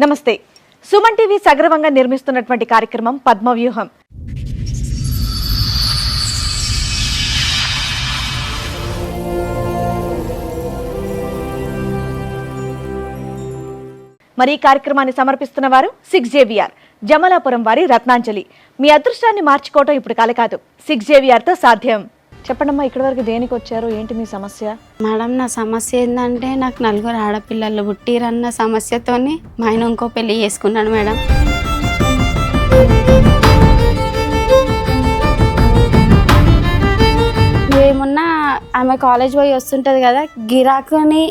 నమస్తే. సుమన్ టీవీ సగర్వంగా నిర్మిస్తున్నటువంటి కార్యక్రమం పద్మవ్యూహం. మరి ఈ కార్యక్రమాన్ని సమర్పిస్తున్న వారు 6JVR జమలాపురం వారి రత్నాంజలి. మీ అదృష్టాన్ని మార్చుకోవటం ఇప్పుడు కాలే కాదు, 6JVR తో సాధ్యం. చెప్పండమ్మా, ఇక్కడి వరకు దేనికి వచ్చారు, ఏంటి మీ సమస్య? మేడం, నా సమస్య ఏంటంటే నాకు 4 ఆడపిల్లలు పుట్టిరన్న సమస్యతోని మా ఆయన ఇంకో పెళ్లి చేసుకున్నాడు మేడం. ఏమున్నా ఆమె కాలేజ్ పోయి వస్తుంటుంది కదా, గిరాకుని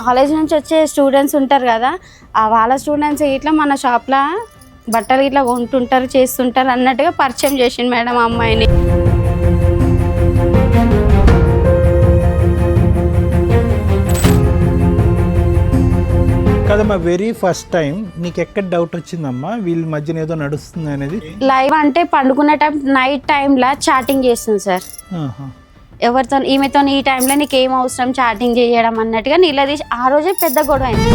కాలేజ్ నుంచి వచ్చే స్టూడెంట్స్ ఉంటారు కదా, వాళ్ళ స్టూడెంట్స్ ఇట్లా మన షాప్లో బట్టలు ఇట్లా కొంటుంటారు చేస్తుంటారు అన్నట్టుగా పరిచయం చేసిండు మేడం ఆ అమ్మాయిని. కదమ్మా, వెరీ ఫస్ట్ టైం నీకు ఎక్కడ డౌట్ వచ్చిందమ్మా వీళ్ళ మధ్యన ఏదో నడుస్తుంది అనేది? లైవ్ అంటే పండుకునే టైం నైట్ టైంలో చాటింగ్ చేస్తుంది సార్. ఎవరితో ఈమెతో ఈ టైంలో నీకు ఏం అవసరం చాటింగ్ చేయడం అన్నట్టుగా నిలదీసి ఆ రోజే పెద్ద గొడవ అయింది.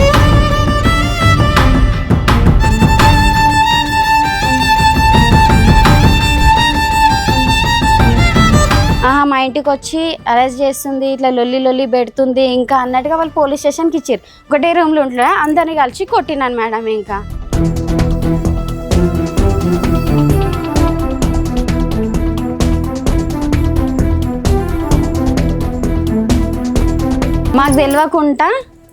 మా ఇంటికి వచ్చి అరెస్ట్ చేస్తుంది, ఇట్లా లొల్లి పెడుతుంది ఇంకా అన్నట్టుగా వాళ్ళు పోలీస్ స్టేషన్కి ఇచ్చారు. ఒకటే రూమ్లో ఉంటుందా, అందరినీ కలిసి కొట్టినాను మేడం. ఇంకా మాకు తెలియకుండా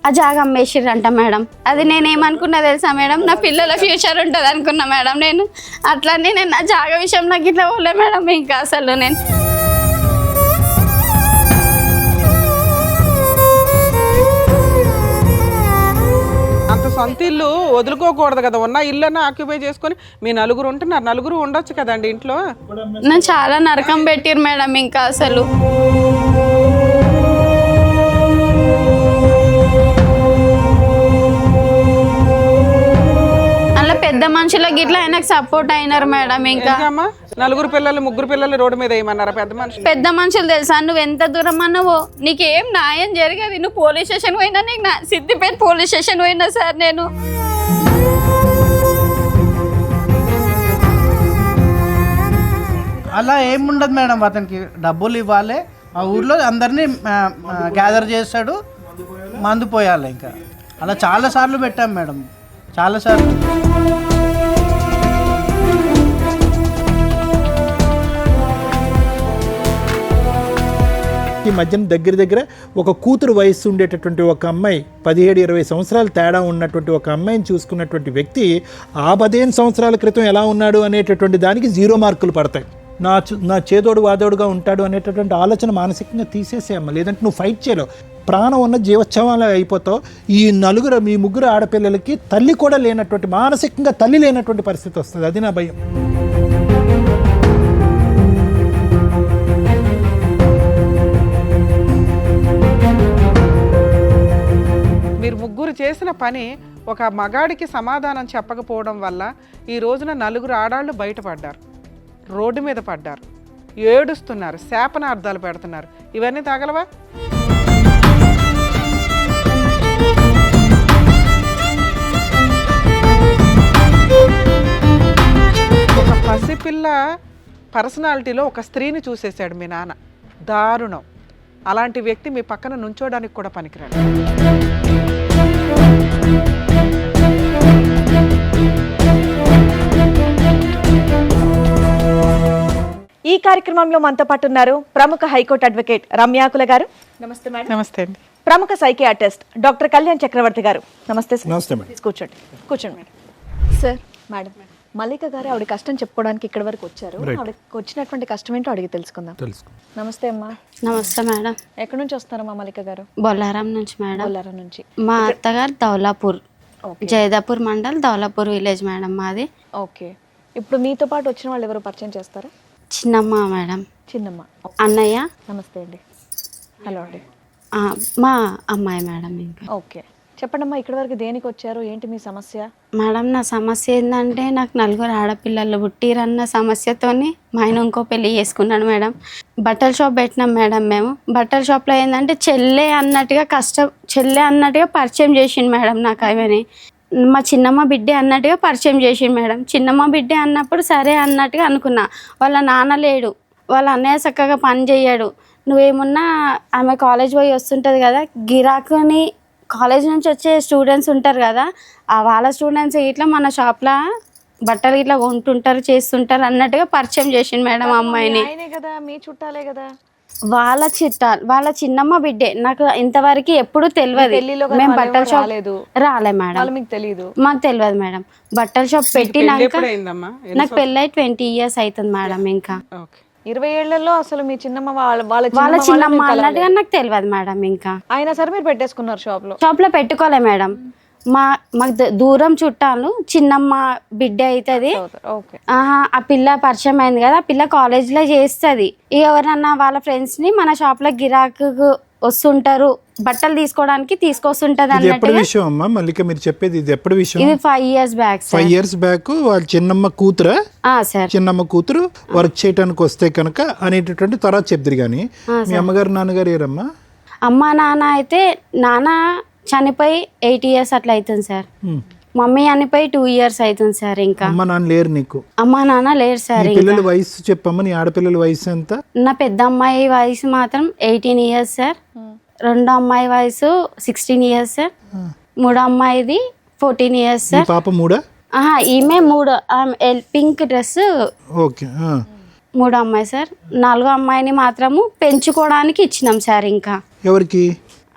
ఆ జాగా అమ్మేసిర్రంట మేడం. అది నేనేమనుకున్నా తెలుసా మేడం, నా పిల్లల ఫ్యూచర్ ఉంటుంది అనుకున్నా మేడం. నేను అట్లనే నేను నా జాగా విషయం నాకు ఇట్లా పోలే మేడం. ఇంకా అసలు నేను అంత సొంత ఇల్లు వదులుకోకూడదు కదా, ఉన్న ఇల్లు ఆక్యుపై చేసుకొని మీ నలుగురు ఉంటున్నారు, నలుగురు ఉండొచ్చు కదండి ఇంట్లో. నన్ను చాలా నరకం పెట్టిరు మేడం. ఇంకా అసలు అలా పెద్ద మనుషులకి ఇట్లా ఆయనకు సపోర్ట్ అయినారు మేడం. ఇంకా నలుగురు పిల్లలు ముగ్గురు పిల్లలు రోడ్డు మీద ఏమన్నారా పెద్ద మనుషులు తెలుసా, నువ్వు ఎంత దూరం అన్నావో నీకేం న్యాయం జరగదు. నువ్వు పోలీస్ స్టేషన్ పోయినా, నీకు సిద్దిపేట పోలీస్ స్టేషన్ పోయినా సార్ నేను. అలా ఏముండదు మేడం, అతనికి డబ్బులు ఇవ్వాలి, ఆ ఊర్లో అందరినీ గ్యాదర్ చేస్తాడు, మందు పోయాలి. ఇంకా అలా చాలాసార్లు పెట్టాం మేడం, చాలాసార్లు. ఈ మధ్యన దగ్గర ఒక కూతురు వయస్సు ఉండేటటువంటి ఒక అమ్మాయి, 17-20 సంవత్సరాలు తేడా ఉన్నటువంటి ఒక అమ్మాయిని చూసుకున్నటువంటి వ్యక్తి ఆ 15 సంవత్సరాల క్రితం ఎలా ఉన్నాడు అనేటటువంటి దానికి 0 మార్కులు పడతాయి. నా చేదోడు వాదోడుగా ఉంటాడు అనేటటువంటి ఆలోచన మానసికంగా తీసేసేయమ్మ, లేదంటే నువ్వు ఫైట్ చేయలేవు. ప్రాణం ఉన్న జీవోత్సవాలు అయిపోతావు. మీ ముగ్గురు ఆడపిల్లలకి తల్లి కూడా లేనటువంటి, మానసికంగా తల్లి లేనటువంటి పరిస్థితి వస్తుంది. అది నా భయం. మీరు ముగ్గురు చేసిన పని ఒక మగాడికి సమాధానం చెప్పకపోవడం వల్ల ఈ రోజున నలుగురు ఆడాళ్ళు బయటపడ్డారు, రోడ్డు మీద పడ్డారు, ఏడుస్తున్నారు, శాపనార్థాలు పెడుతున్నారు. ఇవన్నీ తగలవా? ఒక పసిపిల్ల పర్సనాలిటీలో ఒక స్త్రీని చూసేశాడు మీ నాన్న. దారుణం. అలాంటి వ్యక్తి మీ పక్కన నుంచోడానికి కూడా పనికిరాడు. ఈ కార్యక్రమంలో మనతో పాటు ఉన్నారు ప్రముఖ హైకోర్టు అడ్వకేట్ రమ్యాకుల గారు. నమస్తే మేడం. నమస్తే అండి. ప్రముఖ సైకియాట్రిస్ట్ డాక్టర్ కళ్యాణ్ చక్రవర్తి గారు. నమస్తే సార్. నమస్తే మేడం. కూర్చోండి మేడం. సార్, మేడం మల్లిక గారు ఆవిడ కష్టం చెప్పుకోవడానికి ఇక్కడ వరకు వచ్చారు. ఆవిడకి వచ్చినటువంటి కష్టం ఏంటో అడిగి తెలుసుకుందాం. నమస్తే అమ్మా. నమస్తే మేడం. ఎక్కడి నుంచి వస్తారమ్మా మల్లిక గారు? బొల్లారం నుంచి మేడం. బొల్లారం నుంచి. మా అత్తగారు దౌలాపూర్, జైదాపూర్ మండల్, దౌలాపూర్ విలేజ్ మేడం మాది. ఓకే. ఇప్పుడు మీతో పాటు వచ్చిన వాళ్ళు ఎవరు పరిచయం చేస్తారా? చిన్నమ్మ మేడం. చిన్నమ్మ. అన్నయ్య. నమస్తే అండి. హలో అండి. మా అమ్మాయి మేడం. ఇంకా ఓకే, చెప్పండమ్మా, ఇక్కడి వరకు దేనికి వచ్చారు, ఏంటి మీ సమస్య? మేడం, నా సమస్య ఏంటంటే నాకు 4 ఆడపిల్లలు పుట్టిరన్న సమస్యతోని మా ఆయన ఇంకో పెళ్లి చేసుకున్నాడు మేడం. బట్టల షాప్ పెట్టినాం మేడం. మేము బట్టల షాప్లో ఏంటంటే చెల్లె అన్నట్టుగా పరిచయం చేసిండు మేడం నాకు. అవని మా చిన్నమ్మ బిడ్డే అన్నట్టుగా పరిచయం చేసిండు మేడం. చిన్నమ్మ బిడ్డే అన్నప్పుడు సరే అన్నట్టుగా అనుకున్నా. వాళ్ళ నాన్న లేడు, వాళ్ళ అన్నయ్య చక్కగా పని చేయడు. నువ్వేమున్నా ఆమె కాలేజ్ పోయి వస్తుంటుంది కదా, గిరాకుని కాలేజ్ నుంచి వచ్చే స్టూడెంట్స్ ఉంటారు కదా, ఆ వాళ్ళ స్టూడెంట్స్ ఇట్లా మన షాప్లో బట్టలు ఇట్లా కొంటుంటారు చేస్తుంటారు అన్నట్టుగా పరిచయం చేసిండు మేడం ఆ అమ్మాయిని. ఆయనే కదా, మీ చుట్టాలే కదా. వాళ్ళ చిన్నమ్మ బిడ్డే. నాకు ఇంతవరకు ఎప్పుడు తెలియదు. పెళ్లిలో కానీ మేము వాళ్ళు బట్టల ఎవరు షాప్ రాలేదు? రాలే మేడం, వాళ్ళు మీకు తెలియదు? మాకు తెలియదు మేడం. బట్టల షాప్ పెట్టినాక ఎప్పుడైందమ్మా? నాకు పెళ్ళై 20 years అవుతుంది మేడం. ఇంకా ఓకే. 20 ఏళ్లలో అసలు మీ చిన్నమ్మ వాళ్ళ వాళ్ళ చిన్నమ్మ అన్నట్టుగా నాకు తెలియదు మేడం. ఇంకా అయినా సరే మీరు పెట్టేసుకున్నారు షాప్ లో? షాప్ లో పెట్టుకోలే మేడం. మాకు దూరం చుట్టాలు చిన్నమ్మ బిడ్డ అవుతుంది. ఓకే. ఆ పిల్ల పరిచయం అయింది కదా, ఆ పిల్ల కాలేజ్ లో చేస్తుంది. ఎవరన్నా వాళ్ళ ఫ్రెండ్స్ ని మన షాప్ లో గిరాకు వస్తుంటారు, బట్టలు తీసుకోవడానికి తీసుకొస్తుంటది ఇది ఎప్పుడు అన్నట్టుగా. విషయం అమ్మా మల్లిక మీరు చెప్పేది? ఇది ఎప్పుడు విషయం? ఇది 5 years బ్యాక్ 5 years బ్యాక్. వాళ్ళ చిన్నమ్మ కూతురా? సార్. చిన్నమ్మ కూతురు వర్క్ చేయడానికి వస్తే కనుక అనేటటువంటి తర్వాత చెప్తారు. కానీ మీ అమ్మగారు నాన్నగారు ఏరమ్మా? అమ్మ నాన్న అయితే నాన్న చనిపోయి 8 years అట్లా అవుతుంది సార్. మమ్మీ చనిపోయి 2 years అవుతుంది సార్. ఇంకా అమ్మ నాన్న లేరు నీకు? అమ్మ నాన్న లేరు సార్. నీ పిల్లల వయసు చెప్పమ్మా, నీ ఆడపిల్లల వయసు ఎంత? నా పెద్ద అమ్మాయి వయసు మాత్రం 18 years సార్. రెండో అమ్మాయి వయసు 16 years సార్. మూడో అమ్మాయిది 14 years నీ సార్. పాప మూడా? ఈమె మూడో, పింక్ డ్రెస్ ఓకే. మూడో అమ్మాయి సార్. నాలుగో అమ్మాయిని మాత్రము పెంచుకోవడానికి ఇచ్చినాం సార్. ఇంకా ఎవరికి?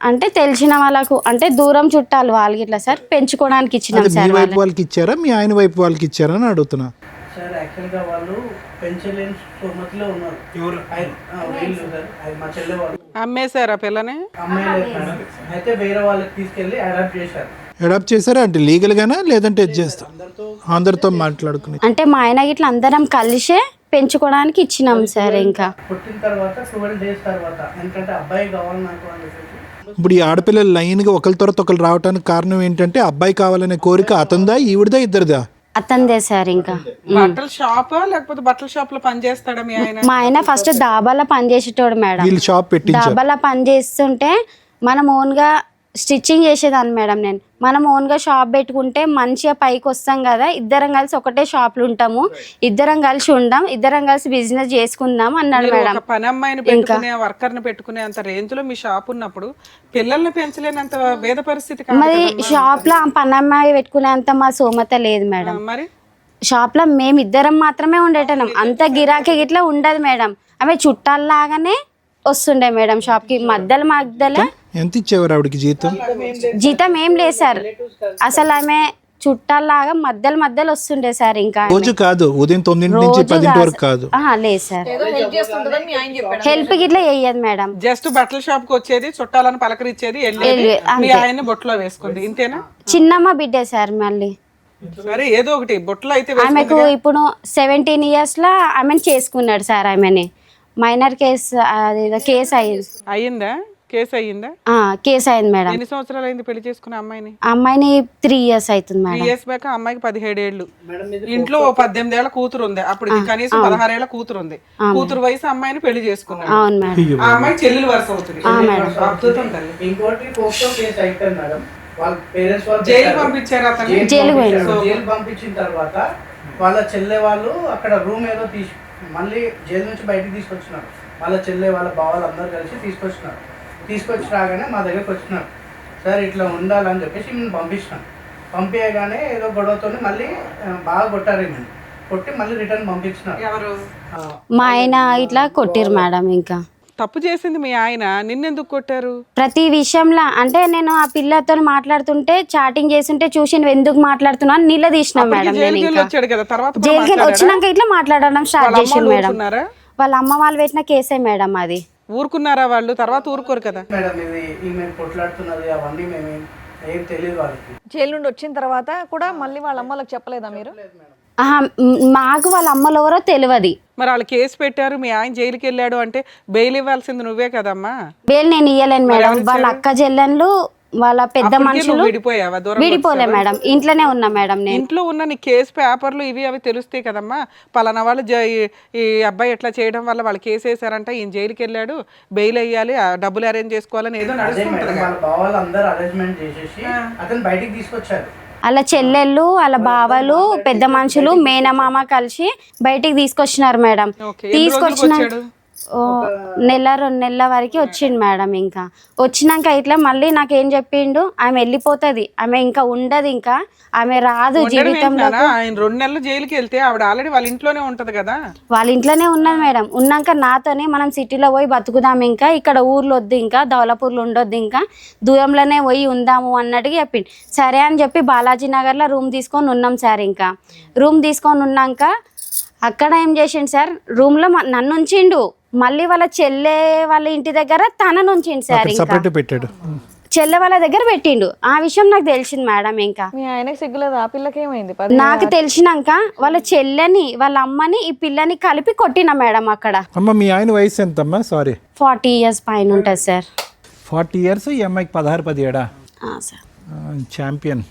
అంటే తెలిసిన వాళ్ళకు, అంటే దూరం చుట్టాలు వాళ్ళకి ఇట్లా సార్, పెంచుకోవడానికి ఇచ్చినాం అదే మీ సార్. వైపు వాళ్ళకి ఇచ్చారా మీ ఆయన వైపు వాళ్ళకి ఇచ్చారా అని అడుగుతున్నా. సార్ యాక్చువల్గా వాళ్ళు పెంచలేని స్థోమతిలో ఉన్నారు. వీళ్ళు సార్, అది మా చెల్లె వాళ్ళు అమ్మేశారా పిల్లని? అమ్మాయి లేదు మేడం. అయితే వేరే వాళ్ళకి తీసుకెళ్ళి అడాప్ట్ చేశారు. అడాప్ట్ చేశారా? అంటే లీగల్ గానా లేదంటే చేస్తా అందరితో మాట్లాడుకుని? అంటే మా ఆయన ఇట్లా అందరం కలిసే పెంచుకోవడానికి ఇచ్చినాం సార్. ఇంకా పుట్టిన తర్వాత 12 days తర్వాత, ఎందుకంటే అబ్బాయి కావాలి నాకు అని చెప్పేసి. ఇప్పుడు ఈ ఆడపిల్లలు లైన్గా ఒకరి తర్వాత ఒకరు రావడానికి కారణం ఏంటంటే అబ్బాయి కావాలనే కోరిక అతందా ఈవిడదా ఇద్దరిదా? అతందే సార్. ఇంకా బట్టల షాప్ లేకపోతే బట్టల షాప్ లో పని చేస్తాడా మీ ఆయన? మా ఆయన ఫస్ట్ దాబాలో పని చేసేటోడు మేడం. వీళ్ళు షాప్ పెట్టించారు. దాబాలో పని చేస్తుంటే మనం ఓన్గా స్టిచ్చింగ్ చేసేదాన్ని మేడం. నేను మనం ఓన్గా షాప్ పెట్టుకుంటే మంచిగా పైకి వస్తాం కదా, ఇద్దరం కలిసి ఒకటే షాప్లో ఉంటాము, ఇద్దరం కలిసి ఉందాం, ఇద్దరం కలిసి బిజినెస్ చేసుకుందాం అన్నాడు మేడం. ఒక పని అమ్మాయిని పెట్టుకునే వర్కర్ ని పెట్టుకునే అంత రేంజ్ లో మీ షాప్ ఉన్నప్పుడు పిల్లల్ని పెంచలేనంత భేద పరిస్థితి కాదు మరి కదమ్మా? షాప్ లో పనమ్మాయి పెట్టుకునేంత మా సోమత లేదు మేడం. మరి షాప్ లో మేము ఇద్దరం మాత్రమే ఉండేటం, అంత గిరాకీ గిట్లా ఉండదు మేడం. ఆమె చుట్టాల్లాగానే వస్తుండే మేడం షాప్ కి. మధ్యలో ఎంత ఇచ్చేవారు ఆవిడకి జీతం? జీతం ఏం లేదు సార్. అసలు ఆమె చుట్టాల్లాగా మధ్యలో వస్తుండే సార్. ఇంకా రోజు కాదు, ఉదయం 9 నుంచి 10 వరకు కాదు. లేదు సార్, హెల్ప్ గిట్లా చెయ్యదు మేడం. జస్ట్ బట్టల షాప్ కి వచ్చేది, చుట్టాలను పలకరించేది, వెళ్ళేది, మీ ఆయన్ని బొట్లో వేసుకుంది, ఇంతేనా? చిన్నమ్మ బిడ్డే సార్. మళ్ళీ సరే ఏదో ఒకటి బొట్లో అయితే ఆమెకు ఇప్పుడు 17 years లో ఆమెను చేసుకున్నాడు సార్. ఆమెని మైనర్ కేసు కేసు అయ్యిందా? కేసు అయ్యిందా? కేసు అయింది మేడం. ఎన్ని సంవత్సరాలు అయింది పెళ్లి చేసుకున్న అమ్మాయిని? అమ్మాయిని 3 years అవుతుంది మేడం. 3 years బ్యాక్ అమ్మాయికి 17 ఏళ్ళు. ఇంట్లో 18 ఏళ్ల కూతురు ఉంది, అప్పుడు ఇది కనీసం 16 ఏళ్ల కూతురు ఉంది. కూతురు వయసు అమ్మాయిని పెళ్లి చేసుకున్నాడు. అవును మేడం. ఆ అమ్మాయి చెల్లెలు వరుస అవుతుంది. అద్భుతం తల్లి. ఇంకోటి పోక్సో కేసు అయిపోయింది మేడం. వాళ్ళ పేరెంట్స్ వాళ్ళు జైలు పంపించారు అతను. జైలు పంపించిన తర్వాత వాళ్ళ చెల్లె వాళ్ళు అక్కడ రూమ్ ఏదో మళ్ళీ జైలు నుంచి బయటకు తీసుకొచ్చినారు. వాళ్ళ చెల్లె వాళ్ళ బావాలు అందరూ కలిసి తీసుకొచ్చి రాగానే మా దగ్గరకు వచ్చినారు. సార్ ఇట్లా ఉండాలని చెప్పేసి మేము పంపించినాం. పంపించగానే ఏదో గొడవతో మళ్ళీ బాగా కొట్టారు. మేము కొట్టి మళ్ళీ రిటర్న్ పంపించినారు. ఎవరు? మా ఆయన ఇట్లా కొట్టిరు మేడం. ఇంకా తప్పు చేసింది మీ ఆయన, నిన్నెందుకు కొట్టారు? ప్రతి విషయంలో అంటే నేను ఆ పిల్లతో మాట్లాడుతుంటే చాటింగ్ చేస్తుంటే చూసి నువ్వు ఎందుకు మాట్లాడుతున్నా అని నిలదీసిన మేడం. నేను వచ్చాడు కదా, తర్వాత జైలుకి వచ్చినాక ఇట్లా మాట్లాడడం స్టార్ట్ చేసాను మేడం. వాళ్ళ అమ్మ వాళ్ళు పెట్టిన కేసే మేడం అది. ఊరుకున్నారా వాళ్ళు? తర్వాత ఊరుకోరు కదా మేడం. ఇది ఈమె కొట్లాడుతున్నది అవన్నీ మేము ఏం తెలియదు వాళ్ళకి. జైలు నుండి వచ్చిన తర్వాత కూడా మళ్ళీ వాళ్ళ అమ్మలకు చెప్పలేదా మీరు? మాకు వాళ్ళ అమ్మలు ఎవరో తెలియదు. మరి వాళ్ళు కేసు పెట్టారు, మీ ఆయన జైలుకి వెళ్ళాడు అంటే బెయిల్ ఇవ్వాల్సింది నువ్వే కదమ్మా. బెయిల్ నేను ఇయ్యలేను మేడం. వాళ్ళ అక్క చెల్లెళ్ళు వాళ్ళ పెద్ద మనుషులు విడిపోయావా? దూరం విడిపోలే మేడం, ఇంట్లోనే ఉన్నా మేడం. నేను ఇంట్లో ఉన్న నీ కేసు పేపర్లు ఇవి అవి తెలుస్తాయి కదమ్మా. పలానా వాళ్ళు ఈ అబ్బాయి ఎట్లా చేయడం వల్ల వాళ్ళు కేసు వేసారంట, ఈయన జైలుకి వెళ్ళాడు, బెయిల్ అయ్యాలి, డబ్బులు అరేంజ్ చేసుకోవాలని ఏదో వాళ్ళ బావాలు అందరూ అరేంజ్మెంట్ చేసేసి అతను బయటికి తీసుకొచ్చారు. వాళ్ళ చెల్లెళ్ళు వాళ్ళ బావలు పెద్ద మనుషులు మేనమామ కలిసి బయటికి తీసుకొచ్చినారు మేడం. ఓకే. ఎన్ని రోజులకు తీసుకొచ్చిన వచ్చాడు? నెల 2 నెలల వరకు వచ్చిండు మేడం. ఇంకా వచ్చినాక ఇట్లా మళ్ళీ నాకేం చెప్పిండు, ఆమె వెళ్ళిపోతుంది, ఆమె ఇంకా ఉండదు, ఇంకా ఆమె రాదు జీవితంలో. ఆయన 2 నెలలు జైలుకి వెళ్తే ఆవిడ ఆల్రెడీ వాళ్ళ ఇంట్లోనే ఉంటది కదా. వాళ్ళ ఇంట్లోనే ఉన్నది మేడం. ఉన్నాక నాతోనే మనం సిటీలో పోయి బతుకుదాం, ఇంకా ఇక్కడ ఊర్లో వద్దు, ఇంకా దౌలాపూర్లో ఉండొద్దు, ఇంకా దూరంలోనే పోయి ఉందాము అన్నట్టుగా చెప్పిండు. సరే అని చెప్పి బాలాజీ నగర్లో రూమ్ తీసుకొని ఉన్నాం సార్. ఇంకా రూమ్ తీసుకొని ఉన్నాక అక్కడ ఏం చేసిండు సార్, రూమ్లో నన్ను ఉంచిండు, మళ్ళీ వాళ్ళ చెల్లె వాళ్ళ ఇంటి దగ్గర తనను ఉంచిండు సార్. ఇంకా సపరేట్ పెట్టాడు. చెల్లె వాళ్ళ దగ్గర పెట్టిండు. ఆ విషయం నాకు తెలిసింది మేడం. ఇంకా మీ ఆయనకి సిగ్గులేదు, ఆ పిల్లకి ఏమైంది? నాకు తెలిసినాక వాళ్ళ చెల్లెని వాళ్ళ అమ్మని ఈ పిల్లని కలిపి కొట్టిన మేడం అక్కడ. అమ్మ మీ ఆయన వయసు ఎంతమ్మా? సారీ 40 years పైన ఉంటుంది సార్. 40 years. ఈ అమ్మాయికి 16-17 సార్. ఛాంపియన్.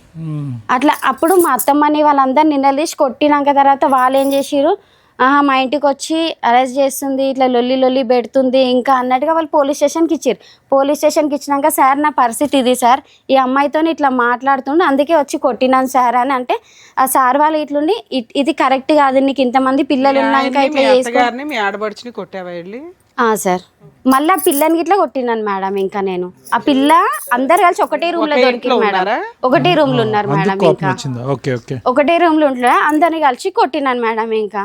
అట్లా అప్పుడు మా అత్తమ్మని వాళ్ళందరూ నిన్నలేసి కొట్టినాక తర్వాత వాళ్ళు ఏం చేసిరు, మా ఇంటికి వచ్చి అరెస్ట్ చేస్తుంది, ఇట్లా లొల్లి పెడుతుంది ఇంకా అన్నట్టుగా వాళ్ళు పోలీస్ స్టేషన్కి ఇచ్చారు. పోలీస్ స్టేషన్కి ఇచ్చినాక సార్ నా పరిస్థితి ఇది సార్, ఈ అమ్మాయితో ఇట్లా మాట్లాడుతుండే అందుకే వచ్చి కొట్టినాను సార్ అని అంటే, ఆ సార్ వాళ్ళు ఇట్లుండి ఇది కరెక్ట్ కాదు, నీకు ఇంతమంది పిల్లలు ఉన్నాక ఇట్లా చేసుకో. మీ ఆడబడిచిని కొట్టావా వెళ్ళి? సార్ మళ్ళీ ఆ పిల్లని ఇట్లా కొట్టినాను మేడం. ఇంకా నేను ఆ పిల్ల అందరు కలిసి ఒకటే రూమ్ లో దొరికింది మేడం. ఒకటే రూమ్ లో ఉన్నారు మేడం. ఇంకా ఒకటే రూమ్ లో ఉంటున్నా, అందరిని కలిసి కొట్టినాను మేడం. ఇంకా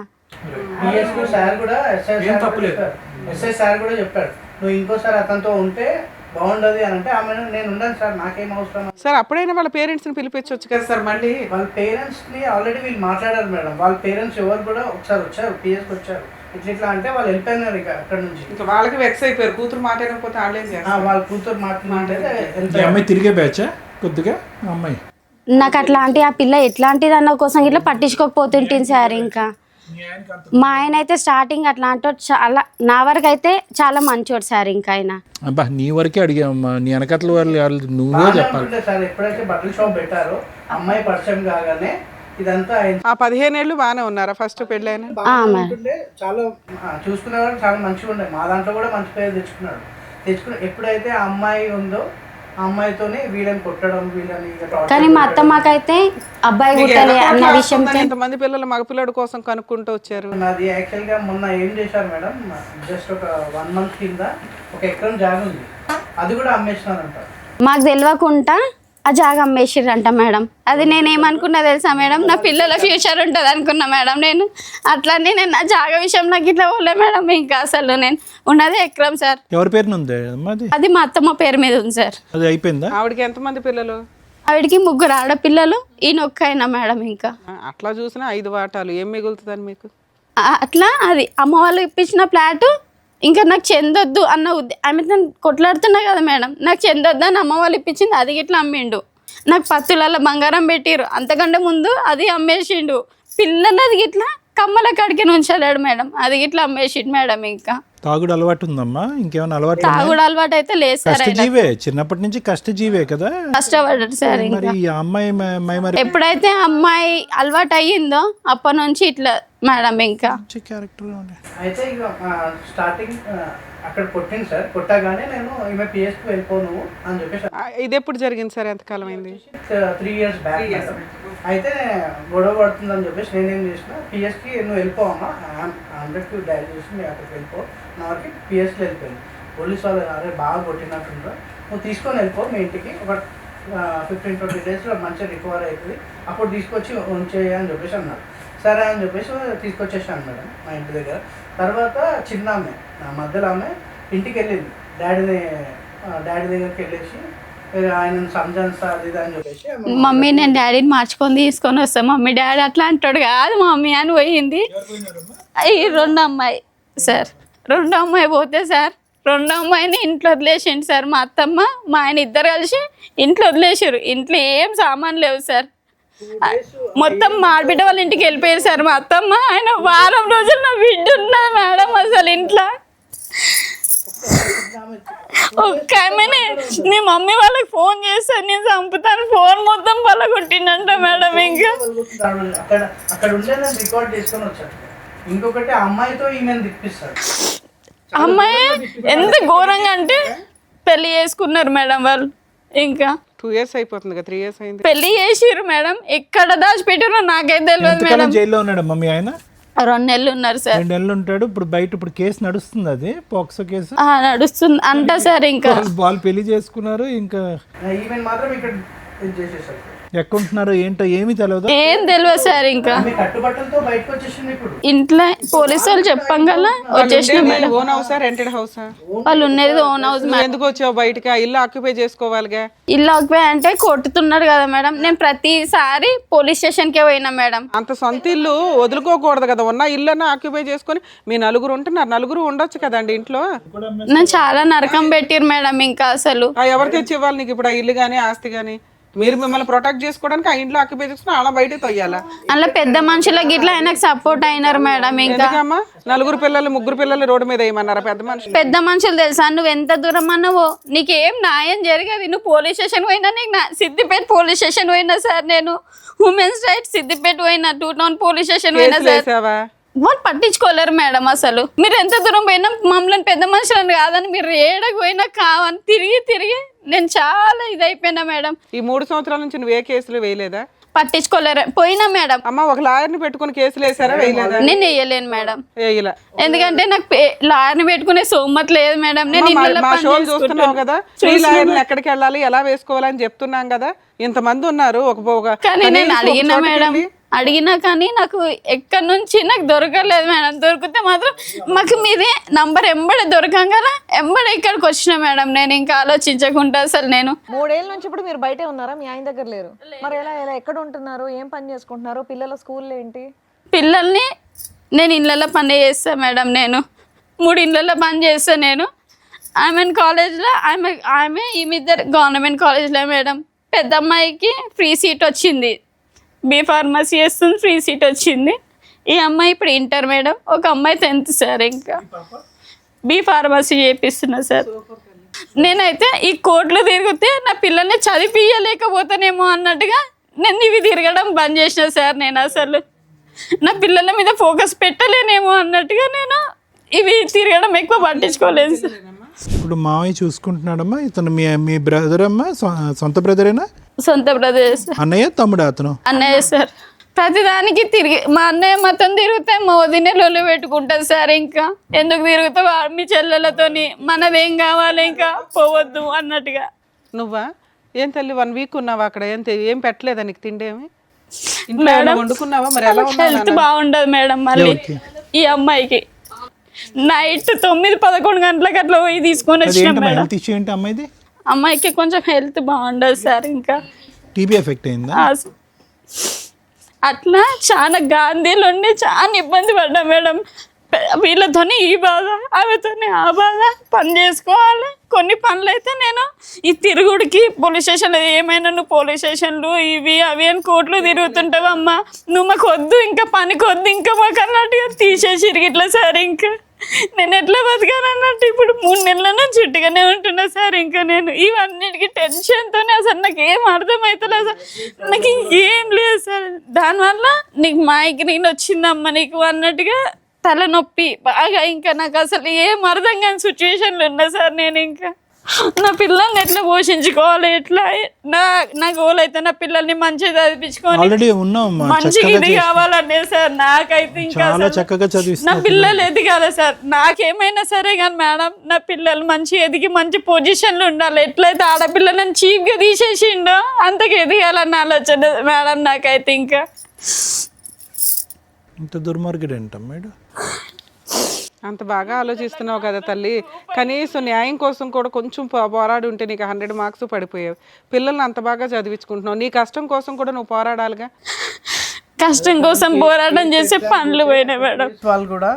పిఎస్కు సార్ కూడా ఎస్ఐ సార్ కూడా చెప్పాడు, నువ్వు ఇంకోసారి అతనితో ఉంటే బాగుండదు అని అంటే ఆమె నేను ఉండను సార్, నాకేం అవసరం సార్. అప్పుడైనా వాళ్ళ పేరెంట్స్ ని పిలిపించవచ్చు కదా సార్. మళ్ళీ వాళ్ళ పేరెంట్స్ ని ఆల్రెడీ వీళ్ళు మాట్లాడారు మేడం. వాళ్ళ పేరెంట్స్ ఎవరు కూడా ఒకసారి వచ్చారు, పిఎస్కి వచ్చారు. ఇట్లా అంటే వాళ్ళు వెళ్ళిపోయినారు ఇక అక్కడ నుంచి. ఇంకా వాళ్ళకి వెక్స్ అయిపోయారు, కూతురు మాట్లాడకపోతే వాళ్ళేం చేస్తారు. వాళ్ళ కూతురు మాట్లాడితే అమ్మాయి తిరిగే బ్యాచ్ కొద్దిగా అమ్మాయి. నాకు అట్లాంటి ఆ పిల్ల ఎట్లాంటిది అన్న కోసం ఇట్లా పట్టించుకోకపోతుంటుంది సార్. ఇంకా మా ఆయన అయితే స్టార్టింగ్ అట్లా అంటే చాలా, నా వరకు అయితే చాలా మంచోడు సార్. ఇంకా ఆయన అబ్బా నీ వరకే అడిగామ్మా, నీ వెనకట్ల వాళ్ళు నువ్వే చెప్పాలి సార్. ఎప్పుడైతే బట్టల షాప్ పెట్టారో అమ్మాయి పరిచయం కాగానే ఇదంతా ఆ 15 ఏళ్ళు బాగానే ఉన్నారా ఫస్ట్ పెళ్ళైనా? చాలా చూసుకునేవాడు, చాలా మంచిగా ఉండే. మా దాంట్లో కూడా మంచి పేరు తెచ్చుకుని ఎప్పుడైతే ఆ అమ్మాయి ఉందో ఆ అమ్మాయితోనే వీళ్ళని కొట్టడం, వీళ్ళని. కానీ మా అత్త మాకైతే అబ్బాయి పుట్టలే అన్న విషయం. ఎంతమంది పిల్లలు మగ పిల్లడు కోసం కనుక్కుంటూ వచ్చారు. నాది యాక్చువల్ గా మొన్న ఏం చేశారు మేడం, జస్ట్ ఒక 1 month కింద 1 ఎకరం జాగ ఉంది, అది కూడా అమ్మేసినారంట. మాకు తెలియకుండా ఆ జాగ అమ్మేసిర్రంట మేడం. అది నేనేమనుకున్నా తెలుసా మేడం, నా పిల్లల ఫ్యూచర్ ఉంటుంది అనుకున్నా మేడం. నేను అట్లానే నేను నా జాగ విషయం నాకు ఇట్లా పోలే మేడం. ఇంకా అసలు నేను ఉన్నది ఎకరం సార్. ఎవరి పేరున ఉంది అది మా అత్తమ్మ పేరు మీద ఉంది సార్. అది అయిపోయిందా? ఆవిడకి ఎంతమంది పిల్లలు? ఆవిడికి 3 ఆడపిల్లలు, ఈయన ఒక్కైనా మేడం. ఇంకా అట్లా చూసినా 5 వాటాలు ఏం మిగులుతుందని మీకు? అట్లా అది అమ్మ వాళ్ళు ఇప్పించిన ఫ్లాటు ఇంకా నాకు చెందొద్దు అన్న ఆమె నన్ను కొట్లాడుతున్నా కదా మేడం, నాకు చెందొద్దు అని అమ్మ వాళ్ళు ఇప్పించింది, అది ఇట్లా అమ్మిండు. నాకు 10 బంగారం పెట్టిరు, అంతకంటే ముందు అది అమ్మేసిండు. పిల్లలు అది ఇట్లా కమ్మల కాడికి ఉంచలేడు మేడం, అది ఇట్లా అమ్మేసిండు మేడం. ఇంకా తాగుడు అలవాటు ఉందమ్మా? ఇంకేమైనా అలవాటు? తాగుడు అలవాటు అయితే లేదు సార్. కష్టజీవే, చిన్నప్పటి నుంచి కష్టజీవే కదా, కష్టపడ్డాడు సార్. మరి ఈ అమ్మాయి ఎప్పుడైతే అమ్మాయి అలవాటు అయ్యిందో అప్పటి నుంచి ఇట్లా మేడం. ఇంకా క్యారెక్టర్ అయితే ఇక స్టార్టింగ్ అక్కడ కొట్టింది సార్. కొట్టగానే నేను ఈమె పిఎస్కి వెళ్ళిపోను అని చెప్పేసి. ఇది ఎప్పుడు జరిగింది సార్? ఎంతకాలం అయింది? 3 years బ్యాక్. అయితే గొడవ పడుతుందని చెప్పేసి నేనేం చేసిన, పిఎస్కి నువ్వు వెళ్ళిపోవమ్మా, 100 డైల్ చేసి నేను అక్కడికి వెళ్ళిపో, నా వరకు పిఎస్కి వెళ్ళిపోయింది. పోలీస్ వాళ్ళు అరే బాగా కొట్టినట్టుండ్రా, నువ్వు తీసుకొని వెళ్ళిపో మీ ఇంటికి, ఒక 15-20 daysలో మంచిగా రికవర్ అవుతుంది, అప్పుడు తీసుకొచ్చి ఉంచేయ అని చెప్పేసి అన్నారు. సరే అని చెప్పేసి తీసుకొచ్చేసాను మేడం మా ఇంటి దగ్గర. తర్వాత చిన్న ఆమె, నా మధ్యలో ఆమె ఇంటికి వెళ్ళింది, డాడీ దగ్గరికి వెళ్ళేసి ఆయన సంజాన్ సార్ అది అని చెప్పేసి, మమ్మీ నేను డాడీని మార్చుకొని తీసుకొని వస్తాను మమ్మీ, డాడీ అట్లా అంటాడు కాదు మమ్మీ అని పోయింది. ఈ 2 అమ్మాయి సార్, 2 అమ్మాయి పోతే సార్ 2 అమ్మాయిని ఇంట్లో వదిలేసిండు సార్. మా అత్తమ్మ మా ఆయన ఇద్దరు కలిసి ఇంట్లో వదిలేసారు. ఇంట్లో ఏం సామాన్ లేవు సార్, మొత్తం మా ఆడబిడ్డ వాళ్ళ ఇంటికి వెళ్ళిపోయారు సార్. మా అత్తమ్మ ఆయన వారం రోజులు నా బిడ్డ ఉన్నది మేడం అసలు ఇంట్లో. ఒక్క ఆమెనే నీ మమ్మీ వాళ్ళకి ఫోన్ చేస్తాను నేను చంపుతాను, ఫోన్ మొత్తం పలగొట్టిండంట మేడం. ఇంకా అక్కడ ఉండే నేను రికార్డ్ చేసుకొని వచ్చాను. ఇంకొకటి అమ్మాయితో ఈమెను తిప్పిస్తాడు. అమ్మాయి ఎంత ఘోరంగా అంటే పెళ్లి చేసుకున్నారు మేడం వాళ్ళు. ఇంకా 2 years అయిపోతుంది కదా, 3 years అయింది. పెళ్లి చేసిర్రు మేడం, ఎక్కడ దాచిపెట్టారో నాకైతే తెలియదు మేడం. ఎంతకాలం జైల్లో ఉన్నాడమ్మా మీ ఆయన? 2 నెలలు ఉన్నారు సార్. 2 నెలలు ఉంటాడు. ఇప్పుడు బయట ఇప్పుడు కేసు నడుస్తుంది, అది పోక్సో కేసు నడుస్తుంది అంట సార్. ఇంకా వాళ్ళు పెళ్లి చేసుకున్నారు, ఇంకా ఈవెన్ మాత్రం ఇక్కడ ఇది చేసేసారు. ఎక్కడ ఉంటున్నారో ఏంటో ఏమీ తెలియదు. ఏం తెలియదు సార్. ఇంకా మీ కట్టుబట్టలతో బయటకు వచ్చేసింది. ఇప్పుడు ఇంట్లో పోలీసు వాళ్ళు చెప్పంగల వచ్చేసిన మేడం. ఓన్ హౌసా రెంటెడ్ హౌసా? వాళ్ళు ఉన్నది ఓన్ హౌస్. నువ్వు ఎందుకు వచ్చావు బయటకి? ఆ ఇల్లు ఆక్యుపై చేసుకోవాలిగా. ఇల్లు ఆక్యుపై అంటే కొట్టుతున్నాడు కదా మేడం. నేను ప్రతిసారి పోలీస్ స్టేషన్ కే పోయినా మేడం. అంత సొంత ఇల్లు వదులుకోకూడదు కదా, ఉన్న ఇల్లు ఆక్యుపై చేసుకొని మీ నలుగురు ఉంటున్నారు, నలుగురు ఉండొచ్చు కదండి ఇంట్లో. నేను చాలా నరకం పెట్టిరు మేడం. ఇంకా అసలు ఎవరు తెచ్చి ఇవ్వాలి నీకు ఇప్పుడు ఆ ఇల్లు కానీ ఆస్తి కానీ? మీరు మిమ్మల్ని ప్రొటెక్ట్ చేసుకోవడానికి ఆ ఇంట్లో ఆక్యుపై చేసుకుని అలా బయట తొయ్యాలా? అలా పెద్ద మనుషులకి ఇట్లా ఆయనకు సపోర్ట్ అయినారు మేడం. ఇంకా ఎందుకమ్మా నలుగురు పిల్లలు 3 పిల్లలు రోడ్డు మీద వేయమన్నారా పెద్ద మనుషులు? పెద్ద మనుషులు తెలుసా, నువ్వు ఎంత దూరం అన్నావో నీకేం న్యాయం జరిగేది. నువ్వు పోలీస్ స్టేషన్ పోయినా, నీకు సిద్దిపేట పోలీస్ స్టేషన్ పోయినా సార్, నేను ఉమెన్స్ రైట్స్ సిద్దిపేట పోయినా, 2 టౌన్ పోలీస్ స్టేషన్ పోయినా సార్. వేసావా? వాళ్ళు పట్టించుకోలేరు మేడం. అసలు మీరు ఎంత దూరం పోయినా మమ్మల్ని పెద్ద మనుషులని కాదని మీరు ఏడకు పోయినా కావని తిరిగి నేను చాలా ఇదైపోయినా మేడం. ఈ 3 సంవత్సరాల నుంచి నువ్వు ఏ కేసులు వేయలేదా? పట్టించుకోలేరు. పోయినా మేడం. అమ్మ ఒక లాయర్ని పెట్టుకుని కేసులు వేసారా? వేయలేదా? నేను వేయలేను మేడం. వేయలే. ఎందుకంటే నాకు లాయర్ని పెట్టుకునే సోమత లేదు మేడం. నేను ఇళ్ళలో మా పని షోలు చూస్తున్నావు చేసుకుంటాను. కదా, ఫ్రీ లాయర్ని ఎక్కడికి వెళ్ళాలి, ఎలా వేసుకోవాలని చెప్తున్నాం కదా. ఇంతమంది ఉన్నారు. కానీ నేను అడిగినా మేడం, అడిగినా కానీ నాకు ఎక్కడి నుంచి నాకు దొరకలేదు మేడం. దొరికితే మాత్రం మాకు మీదే నంబర్ ఎంబడే దొరకంగా ఎంబడే ఇక్కడికి వచ్చిన మేడం. నేను ఇంకా ఆలోచించకుండా అసలు నేను 3 ఏళ్ళ నుంచి ఇప్పుడు మీరు బయటే ఉన్నారా? మీ ఆయన దగ్గర లేరు? మరి ఎలా ఎక్కడ ఉంటున్నారు? ఏం పని చేసుకుంటున్నారు? పిల్లల స్కూల్ ఏంటి? పిల్లల్ని నేను ఇళ్ళల్లో పని చేస్తాను మేడం. నేను 3 ఇళ్ళల్లో పని చేస్తాను నేను. ఆమెన్ కాలేజ్లో ఆమె ఈమె గవర్నమెంట్ కాలేజ్లో మేడం. పెద్ద అమ్మాయికి ఫ్రీ సీట్ వచ్చింది, బి ఫార్మసీ చేస్తుంది, ఫ్రీ సీట్ వచ్చింది. ఈ అమ్మాయి ఇప్పుడు ఇంటర్ మేడం. ఒక అమ్మాయి 10th సార్. ఇంకా బి ఫార్మసీ చేపిస్తున్నా సార్. నేనైతే ఈ కోర్టులు తిరిగితే నా పిల్లల్ని చదివియలేకపోతానేమో అన్నట్టుగా నేను ఇవి తిరగడం బంద్ చేసిన సార్. నేను అసలు నా పిల్లల మీద ఫోకస్ పెట్టలేనేమో అన్నట్టుగా నేను ఇవి తిరగడం ఎక్కువ పట్టించుకోలేదు సార్. ఇప్పుడు మావయ్య చూసుకుంటున్నాడమ్మా. ఇతను మీ బ్రదర్ అమ్మా? సొంత బ్రదరేనా? సొంత బ్రదర్. అన్నయ్య తమ్ముడు? అతను అన్నయ్య సార్. ప్రతిదానికి తిరిగి మా అన్నయ్య మొత్తం తిరిగితే మా వదినే లొల్లి పెట్టుకుంటుంది సార్. ఇంకా ఎందుకు తిరుగుతావు మీ చెల్లెలతోని, మనదేం కావాలి ఇంకా పోవద్దు అన్నట్టుగా. నువ్వా ఏం తల్లి 1 వీక్ ఉన్నావా అక్కడ? ఏం పెట్టలేదా నీకు తిండి? ఏమి ఇంట్లో ఏమైనా వండుకున్నావా? మరి ఎలా హెల్త్ బాగుండదు మేడం. మళ్ళీ ఈ అమ్మాయికి నైట్ 9-11 గంటలకు అట్లా పోయి తీసుకొని వచ్చినాం మేడం. హెల్త్ ఇష్యూ ఏంటి అమ్మాయిది? అమ్మాయికి కొంచెం హెల్త్ బాగుండదు సార్. ఇంకా టీబీ ఎఫెక్ట్ అయిందా? అట్లా చాలా గాంధీలు ఉండి చాలా ఇబ్బంది పడ్డా మేడం. వీళ్ళతోని ఈ బాధ, ఆమెతోని ఆ బాధ, పని చేసుకోవాలి. కొన్ని పనులు అయితే నేను ఈ తిరుగుడికి పోలీస్ స్టేషన్లో ఏమైనా నువ్వు పోలీస్ స్టేషన్లు ఇవి అవి అని కోర్టులు తిరుగుతుంటావమ్మా, నువ్వు మాకు వద్దు, ఇంకా పనికి వద్దు, ఇంకా మాకు అన్నట్టుగా తీసేసిరు ఇట్లా సార్. ఇంకా నేను ఎట్లా బతకాను అన్నట్టు ఇప్పుడు 3 నెలల నుంచి చుట్టుగానే ఉంటున్నా సార్. ఇంకా నేను ఇవన్నిటికీ టెన్షన్తోనే అసలు నాకు ఏం అర్థమవుతలేదు సార్. నాకు ఇంకేం లేదు సార్. దానివల్ల నీకు మైగ్రేన్ వచ్చిందమ్మా నీకు అన్నట్టుగా తలనొప్పి బాగా. ఇంకా నాకు అసలు ఏం అర్థం కాని సిచ్యువేషన్లు ఉన్నా సార్. నేను ఇంకా నా పిల్లల్ని ఎట్లా పోషించుకోవాలి, ఎట్లా నా గోల్ అయితే నా పిల్లల్ని మంచిగా చదివించుకొని మంచిగా ఇది కావాలనే సార్. నాకైతే ఇంకా నా పిల్లలు ఎదిగాలి సార్. నాకేమైనా సరే కానీ మేడం నా పిల్లలు మంచి ఎదిగి మంచి పొజిషన్లు ఉండాలి. ఎట్లయితే ఆడపిల్లలను చీప్గా తీసేసిండో అంతకు ఎదిగాలన్న ఆలోచన మేడం నాకైతే. ఇంకా ఇంత దుర్మార్గుడు ఏంటమ్మా మేడం? అంత బాగా ఆలోచిస్తున్నావు కదా తల్లి. కనీసం న్యాయం కోసం కూడా కొంచెం పోరాడి ఉంటే నీకు 100 మార్క్స్ పడిపోయావు. పిల్లల్ని అంత బాగా చదివించుకుంటున్నావు. నీ కష్టం కోసం కూడా నువ్వు పోరాడాలిగా. కష్టం కోసం పోరాటం చేసే పనులు పోయినాయి మేడం. వాళ్ళు కూడా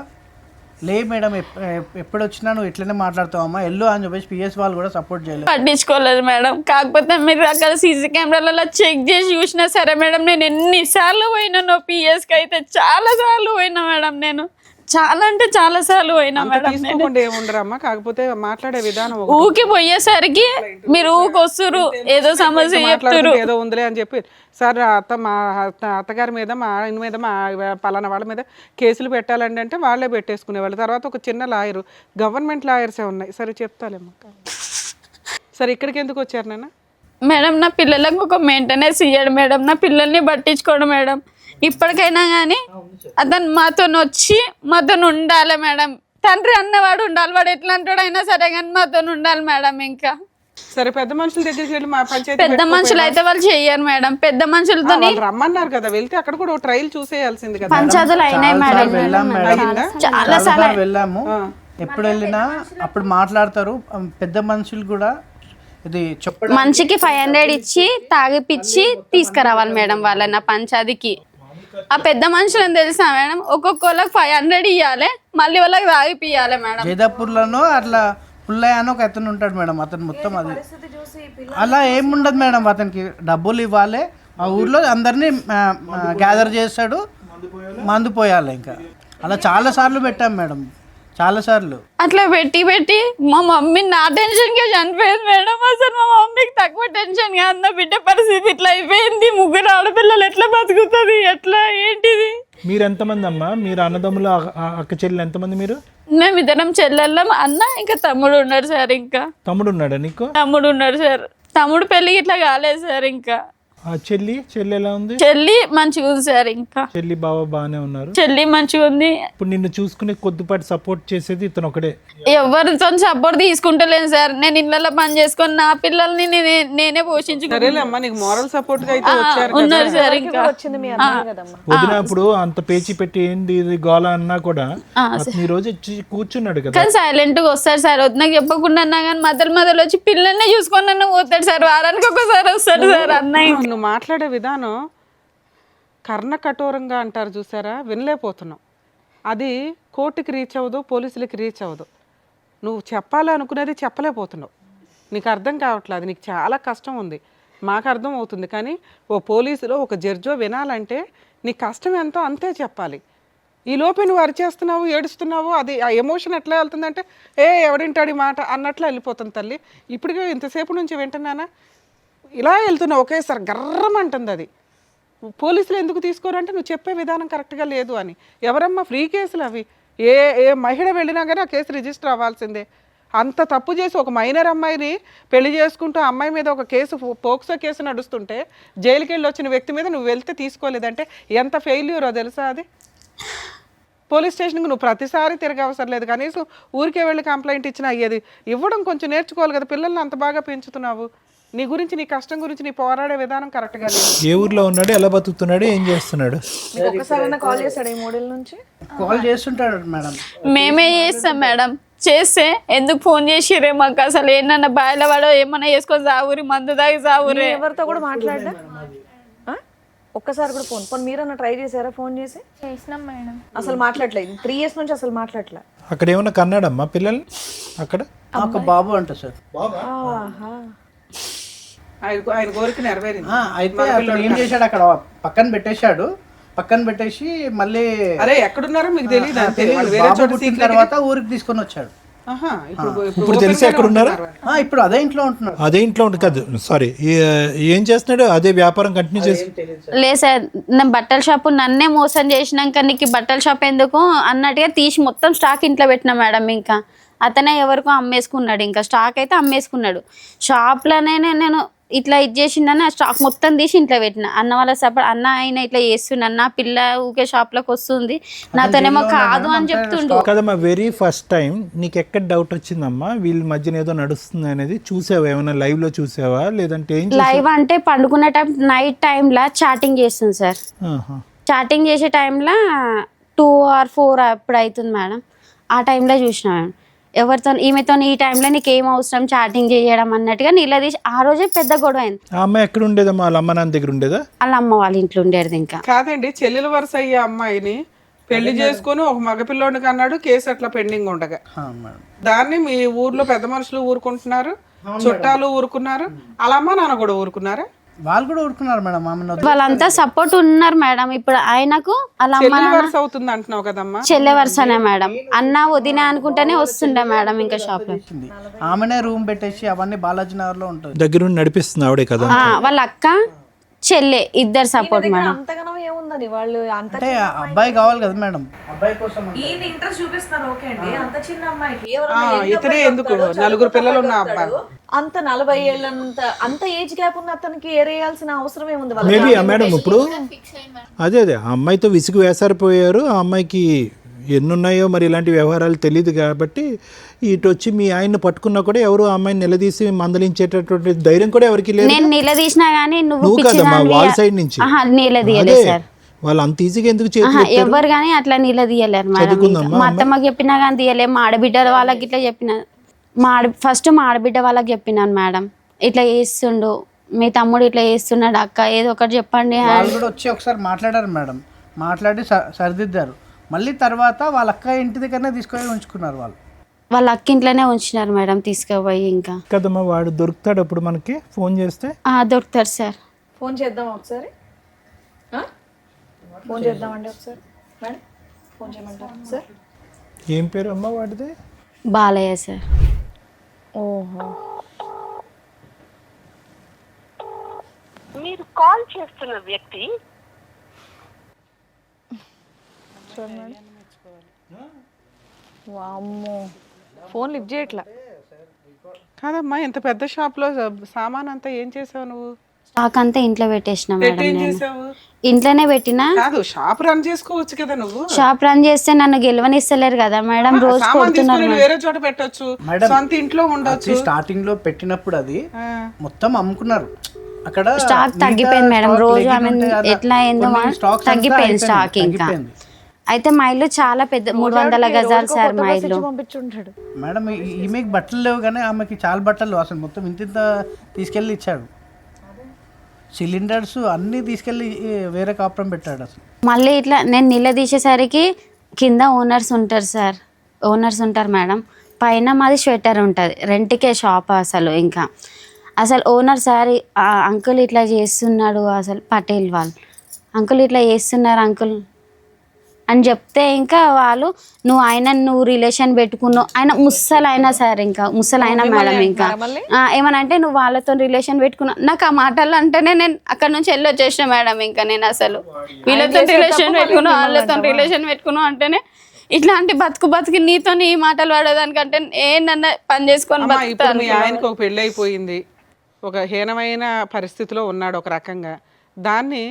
లే మేడం ఎప్పుడు వచ్చినా నువ్వు ఇట్లనే మాట్లాడుతావమ్మా ఎల్లు అని చెప్పేసి పిఎస్ వాళ్ళు కూడా సపోర్ట్ చేయలేదు, పట్టించుకోలేదు మేడం. కాకపోతే మీరు అక్కడ సీసీ కెమెరాలలో చెక్ చేసి చూసినా సరే మేడం, నేను ఎన్నిసార్లు పోయినానో పిఎస్కి అయితే చాలా సార్లు పోయినా మేడం. నేను చాలా అంటే చాలా సార్లు పోయినా మేడం. ఏముండరమ్మా, కాకపోతే మాట్లాడే విధానం ఊకి పోయేసరికి మీరు ఊకి వస్తురు ఏదో సమస్య చెప్తారు ఏదో ఉందిలే అని చెప్పి సార్ మా అత్తగారి మీద మా ఆయన మీద మా పలానా వాళ్ళ మీద కేసులు పెట్టాలండి అంటే వాళ్ళే పెట్టేసుకునేవాళ్ళు. తర్వాత ఒక చిన్న లాయరు, గవర్నమెంట్ లాయర్సే ఉన్నాయి. సరే చెప్తాలేమ్మా. సరే ఇక్కడికి ఎందుకు వచ్చారు నాన్న? మేడం నా పిల్లలకు ఒక మెయింటెనెన్స్ ఇయ్యాడు మేడం, నా పిల్లల్ని పట్టించుకోడు మేడం. ఇప్పటికైనా కానీ అతను మాతో వచ్చి మాతో ఉండాలి మేడం. తండ్రి అన్నవాడు ఉండాలి, వాడు ఎట్లాంటాడు అయినా సరే కానీ మాతో ఉండాలి మేడం. ఇంకా సరే పెద్ద మనుషుల దగ్గరికి వెళ్ళి మా పంచాయతీ పెద్ద మనుషులు అయితే వాళ్ళు చెయ్యరు మేడం. పెద్ద మనుషులతో రమ్మన్నారు కదా, వెళ్తే అక్కడ కూడా ట్రయల్ చూసేయాల్సింది కదా. పంచాయతీలు అయినాయి మేడం. వెళ్ళాం మేడం, అయిందా? చాలా చాలా వెళ్ళాము. ఎప్పుడు వెళ్ళినా అప్పుడు మాట్లాడతారు. పెద్ద మనుషులు కూడా ఇది చెప్పడం మనిషికి 500 ఇచ్చి తాగిపిచ్చి తీసుకురావాలి మేడం వాళ్ళని ఆ పంచాయతీకి. ఆ పెద్ద మనుషులని తెలుసా మేడం, ఒక్కొక్కళ్ళకి 500 ఇవ్వాలి, మళ్ళీ వాళ్ళకి తాగిపియాలి మేడం. జైదాపూర్లోనో అట్లా పుల్లయ్య అని ఒక అతను ఉంటాడు మేడం, అతను మొత్తం అది అలా ఏముండదు మేడం. అతనికి డబ్బులు ఇవ్వాలి, ఆ ఊర్లో అందరినీ గ్యాదర్ చేస్తాడు, మందు పోయాలి. ఇంకా అలా చాలా సార్లు పెట్టాం మేడం, చాలా సార్లు. అట్లా పెట్టి పెట్టి మా మమ్మీ నా టెన్షన్గా చనిపోయింది మేడం. అసలు మా మమ్మీకి తక్కువ టెన్షన్ కాదు, నా బిడ్డ పరిస్థితి ఇట్లా అయిపోయింది. 3 ఆడపిల్లలు ఎట్లా బతుకుతుంది, ఎట్లా ఏంటిది? మీరు ఎంతమంది అమ్మా? మీరు అన్నదమ్ములు అక్క చెల్లెలు ఎంతమంది మీరు? మేమిద్దరం చెల్లెళ్ళం, అన్న ఇంకా తమ్ముడు ఉన్నాడు సార్. ఇంకా తమ్ముడు ఉన్నాడా నీకు? తమ్ముడు ఉన్నాడు సార్. తమ్ముడు పెళ్ళికి ఇట్లా కాలేదు సార్. ఇంకా చెల్లి ఎలా ఉంది? చెల్లి మంచిగా ఉంది సార్. ఇంకా చెల్లి బావ బాగానే ఉన్నారు. చెల్లి మంచిగా ఉంది. ఇప్పుడు నిన్ను చూసుకునే కొద్దిపాటి సపోర్ట్ చేసేది ఇతను ఒకడే. ఎవరితో సపోర్ట్ తీసుకుంటలేను సార్. నేను ఇళ్ళలో పని చేసుకొని నా పిల్లల్ని నేనే పోషించుకుంటాను. సరేలేమ్మా, నీకు మోరల్ సపోర్ట్ గా అయితే వచ్చారు కదా. ఉన్నారు సార్. ఇంకా వచ్చింది మీ అన్నయ్య కదమ్మా. వదినప్పుడు అంత పేచి పెట్టి ఏంది ఇది గోల అన్నా కూడా అతను ఈ రోజు వచ్చి కూర్చున్నాడు కదా. కానీ సైలెంట్ గా వస్తాడు సార్. నాకు చెప్పకుండా అన్నా కానీ మొదలు వచ్చి పిల్లల్ని చూసుకొని నన్ను పోతాడు సార్. వారానికి ఒకసారి వస్తాడు సార్ అన్నయ్య. నువ్వు మాట్లాడే విధానం కర్ణ కఠోరంగా అంటారు చూసారా, వినలేకపోతున్నావు. అది కోర్టుకి రీచ్ అవ్వదు, పోలీసులకి రీచ్ అవ్వదు. నువ్వు చెప్పాలనుకునేది చెప్పలేకపోతున్నావు. నీకు అర్థం కావట్లేదు, అది నీకు చాలా కష్టం ఉంది. మాకు అర్థం అవుతుంది, కానీ ఓ పోలీసులో ఒక జడ్జో వినాలంటే నీ కష్టం ఎంతో అంతే చెప్పాలి. ఈ లోపే నువ్వు అరిచేస్తున్నావు, ఏడుస్తున్నావు, అది ఆ ఎమోషన్ ఎట్లా వెళ్తుందంటే ఎవడింటాడు ఈ మాట అన్నట్లు వెళ్ళిపోతుంది తల్లి. ఇప్పటికే ఇంతసేపు నుంచి వింటున్నానా, ఇలా వెళ్తున్నావు ఒకేసారి గర్రం అంటుంది. అది పోలీసులు ఎందుకు తీసుకోరంటే నువ్వు చెప్పే విధానం కరెక్ట్గా లేదు అని. ఎవరమ్మా ఫ్రీ కేసులు అవి? ఏ మహిళ వెళ్ళినా కానీ ఆ కేసు రిజిస్టర్ అవ్వాల్సిందే. అంత తప్పు చేసి ఒక మైనర్ అమ్మాయిని పెళ్లి చేసుకుంటూ అమ్మాయి మీద ఒక కేసు, పోక్సో కేసు నడుస్తుంటే జైలుకి వెళ్ళి వచ్చిన వ్యక్తి మీద నువ్వు వెళ్తే తీసుకోలేదంటే ఎంత ఫెయిల్యూరో తెలుసా అది. పోలీస్ స్టేషన్కి నువ్వు ప్రతిసారి తిరగ అవసరం లేదు, కనీసం ఊరికే వెళ్ళి కంప్లైంట్ ఇచ్చినా అయ్యేది. ఇవ్వడం కొంచెం నేర్చుకోవాలి కదా, పిల్లల్ని అంత బాగా పెంచుతున్నావు. నీ గురించి, నీ కష్టం గురించి నీ పోరాడే విధానం కరెక్ట్గా లేదు. ఏ ఊర్లో ఉన్నాడు, ఎలా బతుకుతున్నాడు, ఏం చేస్తున్నాడు? ఒక్కసారైనా కాల్ చేశాడు ఈ 3 ఏళ్ళ నుంచి? కాల్ చేస్తుంటాడు మేడం. మేమే చేస్తాం మేడం. చేస్తే ఎందుకు ఫోన్ చేసిరే మాకు, అసలు ఏంటన్నా బాయిల వాడో ఏమన్నా వేసుకొని సావురి, మందు తాగి సావురే. ఎవరితో కూడా మాట్లాడా? ఒక్కసారి కూడా ఫోన్ మీరన్నా ట్రై చేశారా? ఫోన్ చేసి చేసినాం మేడం. అసలు మాట్లాడలేదు. 3 years నుంచి అసలు మాట్లాడలే. అక్కడ ఏమన్నా కన్నాడమ్మా పిల్లల్ని? అక్కడ ఒక బాబు అంట సార్. ఆయన కోరిక నెరవేరింది. అయితే అతను ఏం చేశాడు, అక్కడ పక్కన పెట్టేసి మళ్ళీ అరే ఎక్కడున్నారో మీకు తెలియదు. బాబు పుట్టిన తర్వాత ఊరికి తీసుకొని వచ్చాడు. ఇప్పుడు తెలిసి ఎక్కడ ఉన్నారు? ఇప్పుడు అదే ఇంట్లో ఉంటున్నాడు. అదే ఇంట్లో ఉంటుంది కాదు, సారీ, ఏం చేస్తున్నాడు? అదే వ్యాపారం కంటిన్యూ చేసి? లేదు సార్, నేను బట్టల షాపు నన్నే మోసం చేసినాక నీకు బట్టల షాప్ ఎందుకు అన్నట్టుగా తీసి మొత్తం స్టాక్ ఇంట్లో పెట్టినా మేడం. ఇంకా అతనే ఎవరికో అమ్మేసుకున్నాడు, ఇంకా స్టాక్ అయితే అమ్మేసుకున్నాడు. షాప్లోనే నేను ఇట్లా ఇది చేసిందని ఆ స్టాక్ మొత్తం తీసి ఇంట్లో పెట్టిన. అన్న వాళ్ళ సపోర్ట్, అన్న ఆయన ఇట్లా చేస్తుండ, అన్న పిల్ల ఊకే షాప్లోకి వస్తుంది, నాతోనేమో కాదు అని చెప్తుండు కదమ్మా. వెరీ ఫస్ట్ టైం నీకు ఎక్కడ డౌట్ వచ్చిందమ్మా వీళ్ళ మధ్యన ఏదో నడుస్తుంది అనేది? చూసావా, ఏమైనా లైవ్ లో చూసావా లేదంటే? లైవ్ అంటే పండుకునే టైం నైట్ టైంలో చాటింగ్ చేస్తుంది సార్. చాటింగ్ చేసే టైంలో 2 or 4 అప్పుడు అవుతుంది మేడం. ఆ టైంలో చూసిన మేడం. ఎవరితో ఈమెతో ఈ టైంలో నీకు ఏం అవసరం చాటింగ్ చేయడం అన్నట్టుగా నిలదీసి ఆ రోజే పెద్ద గొడవ అయింది. ఆ అమ్మాయి ఎక్కడ ఉండేదమ్మా? వాళ్ళ అమ్మ నాన్న దగ్గర ఉండేదా? వాళ్ళ అమ్మ వాళ్ళ ఇంట్లో ఉండేది. ఇంకా కాదండి, చెల్లెల వరుస అయ్యే అమ్మాయిని పెళ్లి చేసుకుని ఒక మగపిల్లోడికి అన్నాడు, కేసు అట్లా పెండింగ్ ఉండగా దాన్ని మీ ఊర్లో పెద్ద మనుషులు ఊరుకుంటున్నారు, చుట్టాలు ఊరుకున్నారు, వాళ్ళ అమ్మ నాన్న కూడా ఊరుకున్నారా? వాళ్ళు కూడా ఊరుకున్నారు మేడం. వాళ్ళంతా సపోర్ట్ ఉన్నారు మేడం. ఇప్పుడు ఆయనకు వాళ్ళ అమ్మ వరుస అవుతుంది అంటున్నావు కదమ్మా? చెల్లె వరుసనే మేడం. అన్న వదిన అనుకుంటేనే వస్తుండే మేడం. ఇంకా షాప్ లో ఆమెనే రూమ్ పెట్టేసి అవన్నీ బాలాజీ నగర్ లో ఉంటుంది, దగ్గర నడిపిస్తుంది ఆవిడే కదా. వాళ్ళ అక్క చెల్లె ఇద్దరు సపోర్ట్ మేడం. అంతగానో ఏముంది ఉన్నది వాళ్ళు అంత అంటే అబ్బాయి కావాలి కదా మేడం, అబ్బాయి కోసం ఈయన ఇంట్రెస్ట్ చూపిస్తారు ఓకే అండి, అంత చిన్న అమ్మాయికి ఇతనే ఎందుకు 4 పిల్లలు ఉన్న అబ్బాయి అంత 40 ఏళ్ళంత అంత ఏజ్ గ్యాప్ ఉన్న అతనికి ఏరేయాల్సిన అవసరం ఏముంది వాళ్ళకి? మేబీ మేడం ఇప్పుడు అదే ఆ అమ్మాయితో విసుగు వేసారిపోయారు. ఆ అమ్మాయికి ఎన్నున్నాయో మరి ఇలాంటి వ్యవహారాలు తెలియదు కాబట్టి ఇటు వచ్చి మీ ఆయన్ని పట్టుకున్నా కూడా ఎవరు ఆ అమ్మాయిని నిలదీసి మందలించేటటువంటి ధైర్యం కూడా ఎవరికి లేదు. నేను నిలదీసినా గానీ నువ్వు కదమ్మా వాళ్ళ సైడ్ నుంచి. నిలదీయలేదు సార్. వాళ్ళు అంత ఈజీగా ఎందుకు చేతులు ఎవరు కానీ అట్లా నిలదీయలేరు మేడం. మా అత్తమ్మకి చెప్పినా కానీ తీయలే, మా ఆడబిడ్డ వాళ్ళకి ఇట్లా చెప్పిన, ఫస్ట్ మా ఆడబిడ్డ వాళ్ళకి చెప్పినాను మేడం, ఇట్లా చేస్తుండు మీ తమ్ముడు, ఇట్లా చేస్తున్నాడు అక్క, ఏదో ఒకటి చెప్పండి. వాళ్ళు కూడా వచ్చి ఒకసారి మాట్లాడారు మేడం, మాట్లాడి సరిదిద్దారు. మళ్ళీ తర్వాత వాళ్ళ అక్క ఇంటి దగ్గరనే తీసుకొని ఉంచుకున్నారు. వాళ్ళ అక్క ఇంట్లోనే ఉంచినారు మేడం తీసుకుపోయి. ఇంకా కదమ్మా వాడు దొరుకుతాడు అప్పుడు మనకి ఫోన్ చేస్తే? దొరుకుతారు సార్. ఫోన్ చేద్దాం ఒకసారి, ఫోన్ చేద్దామండి ఒకసారి మేడం, ఫోన్ చేయమంటారా సార్? ఏం పేరు అమ్మ వాడిది? బాలయ్య సార్. ఓహో, మీరు కాల్ చేస్తున్న వ్యక్తి వామ్మో ఫోన్ లిఫ్ట్ చేయట్లా. కాదమ్మా, ఇంత పెద్ద షాప్లో సామాన్ అంతా ఏం చేసావు నువ్వు? స్టాక్ అంతా ఇంట్లో పెట్టేసిన మేడం. ఏం నేను చేసావు? ఇంట్లోనే పెట్టినా. కాదు, షాప్ రన్ చేసుకోవచ్చు కదా నువ్వు. షాప్ రన్ చేస్తే నన్ను గెలవనిస్తలేరు కదా మేడం, రోజు సామాన్ తీసుకొని వేరే చోట పెట్టొచ్చు, సొంత ఇంట్లో ఉండొచ్చు. స్టార్టింగ్ లో పెట్టినప్పుడు అది మొత్తం అమ్ముకున్నారు. అక్కడ స్టాక్ తగ్గిపోయింది మేడం, రోజు ఆమె ఎట్లా అయిందో తగ్గిపోయింది స్టాక్. ఇంకా అయితే మా ఇల్లు చాలా పెద్ద 300 గజాలు సార్ మా ఇల్లు. పంపించుంటాడు మేడం. ఈమెకి బట్టలు లేవు కానీ ఆమెకి చాలా బట్టలు అసలు మొత్తం ఇంత తీసుకెళ్ళి ఇచ్చాడు. సిలిండర్స్ అన్నీ తీసుకెళ్ళి వేరే కాపురం పెట్టాడు అసలు. మళ్ళీ ఇట్లా నేను నిలదీసేసరికి కింద ఓనర్స్ ఉంటారు సార్, ఓనర్స్ ఉంటారు మేడం, పైన మాది స్వెటర్ ఉంటుంది, రెంట్కే షాప్. అసలు ఓనర్ సార్ అంకుల్ ఇట్లా చేస్తున్నాడు, అసలు పటేల్ వాళ్ళు అంకుల్ ఇట్లా చేస్తున్నారు అంకుల్ అని చెప్తే, ఇంకా వాళ్ళు నువ్వు రిలేషన్ పెట్టుకున్నావు, ఆయన ముసలైనా సార్, ఇంకా ముసలైనా మేడం, ఇంకా ఏమనంటే నువ్వు వాళ్ళతో రిలేషన్ పెట్టుకున్నావు. నాకు ఆ మాటలు అంటేనే నేను అక్కడ నుంచి వెళ్ళి వచ్చేసిన మేడం. ఇంకా నేను అసలు వీళ్ళతో రిలేషన్ పెట్టుకున్నావు, వాళ్ళతో రిలేషన్ పెట్టుకున్నావు అంటేనే ఇట్లాంటి బతుకు నీతో ఈ మాటలు పడేదానికంటే ఏంటన్నా పని చేసుకొని బతుకుతాను. మీ ఆయనకు ఒక పెళ్ళి అయిపోయింది, ఒక హీనమైన పరిస్థితిలో ఉన్నాడు ఒక రకంగా, దాన్ని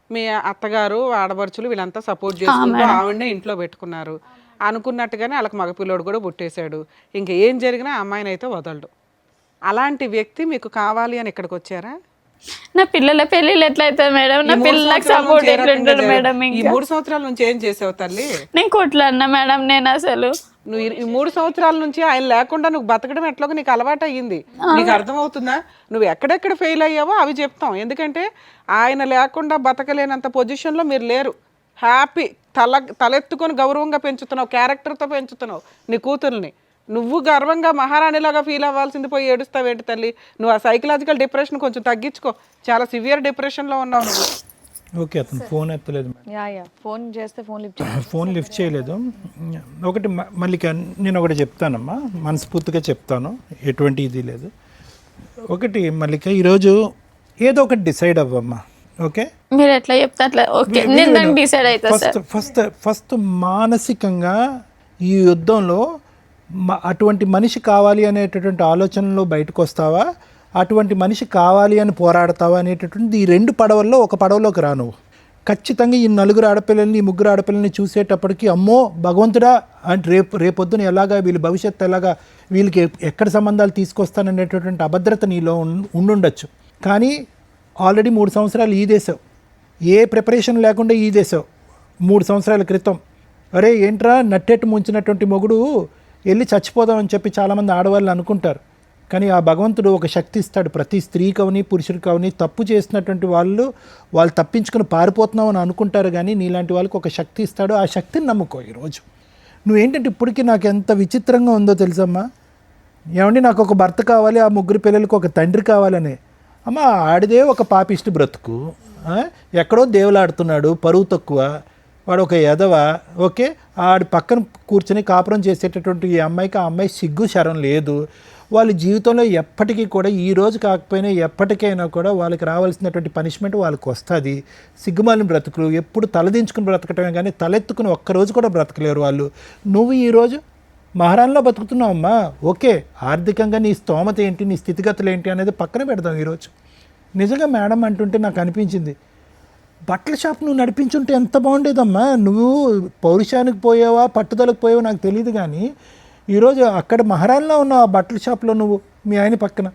మీ అత్తగారు ఆడపడుచులు వీళ్ళంతా సపోర్ట్ చేసుకుంటూ ఆవిడనే ఇంట్లో పెట్టుకున్నారు. అనుకున్నట్టుగానే వాళ్ళకి మగపిల్లోడు కూడా పుట్టేశాడు. ఇంకా ఏం జరిగినా అమ్మాయిని అయితే వదలడు. అలాంటి వ్యక్తి మీకు కావాలి అని ఇక్కడికి వచ్చారా? నా పిల్లల పెళ్ళిళ్ళు ఎట్లయితుంది మేడం, నా పిల్లలకు సపోర్ట్ ఎట్లుంటారు మేడం? ఈ 3 సంవత్సరాల నుంచి ఏం చేసావు తల్లి? నేను కొట్లాడినా మేడం. నేను అసలు నువ్వు ఈ 3 సంవత్సరాల నుంచి ఆయన లేకుండా నువ్వు బతకడం ఎట్లాగో నీకు అలవాటు అయ్యింది. నీకు అర్థమవుతుందా? నువ్వు ఎక్కడెక్కడ ఫెయిల్ అయ్యావో అవి చెప్తాం. ఎందుకంటే ఆయన లేకుండా బతకలేనంత పొజిషన్లో మీరు లేరు. హ్యాపీ తలెత్తుకొని గౌరవంగా పెంచుతున్నావు, క్యారెక్టర్తో పెంచుతున్నావు నీ కూతుర్ని. నువ్వు గర్వంగా మహారాణిలాగా ఫీల్ అవ్వాల్సింది పోయి ఏడుస్తావేంటి తల్లి? నువ్వు ఆ సైకలాజికల్ డిప్రెషన్ కొంచెం తగ్గించుకో. చాలా సివియర్ డిప్రెషన్లో ఉన్నావు నువ్వు. ఓకే, అతను ఫోన్ ఎత్తలేదు. ఫోన్ చేస్తే ఫోన్ లిఫ్ట్ చేయలేదు. ఒకటి మళ్ళీ నేను ఒకటి చెప్తానమ్మా, మనస్ఫూర్తిగా చెప్తాను, ఎటువంటి ఇది లేదు. ఒకటి మల్లిక, ఈరోజు ఏదో ఒకటి డిసైడ్ అవ్వమ్మా. ఓకే, మీరు ఎట్లా చెప్తే అట్లా ఓకే, నేను దానికి డిసైడ్ అవుతా. ఫస్ట్ మానసికంగా ఈ యుద్ధంలో అటువంటి మనిషి కావాలి అనేటటువంటి ఆలోచనలో బయటకు వస్తావా, అటువంటి మనిషి కావాలి అని పోరాడతావా అనేటటువంటి ఈ 2 పడవల్లో ఒక పడవలోకి రా నువ్వు. ఖచ్చితంగా ఈ 4 ఆడపిల్లల్ని, ఈ 3 ఆడపిల్లల్ని చూసేటప్పటికి అమ్మో భగవంతుడా అంటే రేపొద్దున ఎలాగా వీళ్ళ భవిష్యత్తు ఎలాగా, వీళ్ళకి ఎక్కడ సంబంధాలు తీసుకొస్తాననేటటువంటి అభద్రత నీలో ఉండుండొచ్చు. కానీ ఆల్రెడీ 3 సంవత్సరాలు ఈదేశావు, ఏ ప్రిపరేషన్ లేకుండా ఈదేశావు. 3 సంవత్సరాల క్రితం అరే ఏంట్రా నట్టెట్టు ముంచినటువంటి మొగుడు వెళ్ళి చచ్చిపోదామని చెప్పి చాలామంది ఆడవాళ్ళు అనుకుంటారు. కానీ ఆ భగవంతుడు ఒక శక్తి ఇస్తాడు. ప్రతి స్త్రీకవని పురుషుడికవని తప్పు చేసినటువంటి వాళ్ళు తప్పించుకుని పారిపోతున్నావు అని అనుకుంటారు, కానీ నీలాంటి వాళ్ళకి ఒక శక్తి ఇస్తాడు. ఆ శక్తిని నమ్ముకో. ఈరోజు నువ్వేంటంటే ఇప్పటికీ నాకు ఎంత విచిత్రంగా ఉందో తెలుసమ్మా. ఏమండి నాకు ఒక భర్త కావాలి, ఆ 3 పిల్లలకి ఒక తండ్రి కావాలని. అమ్మ ఆడిదే ఒక పాపిష్టి బ్రతుకు, ఎక్కడో దేవులాడుతున్నాడు, పరువు తక్కువ, వాడు ఒక ఎదవ. ఓకే, ఆడి పక్కన కూర్చొని కాపురం చేసేటటువంటి ఈ అమ్మాయికి ఆ అమ్మాయి సిగ్గు శరం లేదు. వాళ్ళ జీవితంలో ఎప్పటికీ కూడా ఈ రోజు కాకపోయినా ఎప్పటికైనా కూడా వాళ్ళకి రావాల్సినటువంటి పనిష్మెంట్ వాళ్ళకి వస్తుంది. సిగ్గుమాలిన బ్రతుకులు ఎప్పుడు తలదించుకుని బ్రతకటమే కానీ తలెత్తుకుని ఒక్కరోజు కూడా బ్రతకలేరు వాళ్ళు. నువ్వు ఈరోజు మహారాణిలో బతుకుతున్నావమ్మా, ఓకే, ఆర్థికంగా నీ స్తోమత ఏంటి, నీ స్థితిగతులు ఏంటి అనేది పక్కన పెడదాం. ఈరోజు నిజంగా మేడం అంటుంటే నాకు అనిపించింది, బట్టల షాప్ నువ్వు నడిపించుంటే ఎంత బాగుండేదమ్మా. నువ్వు పౌరుషానికి పోయావా పట్టుదలకు పోయావా నాకు తెలియదు, కానీ ఈరోజు అక్కడ మహారాణిలో ఉన్న ఆ బట్టల షాప్లో నువ్వు మీ ఆయన పక్కన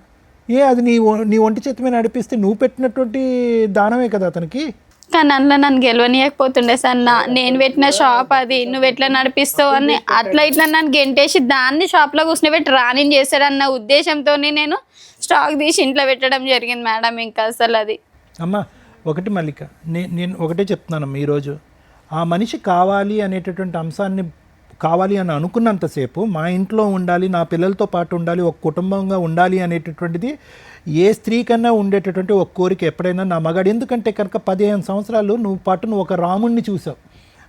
అది నీ ఒంటి చేతి మీద నడిపిస్తే నువ్వు పెట్టినటువంటి దానమే కదా అతనికి. కానీ అందులో నన్ను గెలవనీయకపోతుండే సార్. నేను పెట్టిన షాప్ అది, నువ్వు ఎట్లా నడిపిస్తావు అని అట్లా ఇట్లా నన్ను గెంటేసి దాన్ని షాప్లో కూర్చొని రాణి చేశాడన్న ఉద్దేశంతో నేను స్టాక్ తీసి ఇంట్లో పెట్టడం జరిగింది మేడం. ఇంకా అసలు అది అమ్మా ఒకటి మల్లిక, నేను ఒకటే చెప్తున్నానమ్మా, ఈరోజు ఆ మనిషి కావాలి అనేటటువంటి అంశాన్ని కావాలి అని అనుకున్నంతసేపు మా ఇంట్లో ఉండాలి, నా పిల్లలతో పాటు ఉండాలి, ఒక కుటుంబంగా ఉండాలి అనేటటువంటిది ఏ స్త్రీ కన్నా ఉండేటటువంటి ఒక కోరిక ఎప్పుడైనా నా మగాడు. ఎందుకంటే కనుక 15 సంవత్సరాలు నువ్వు ఒక రాముణ్ణి చూసావు,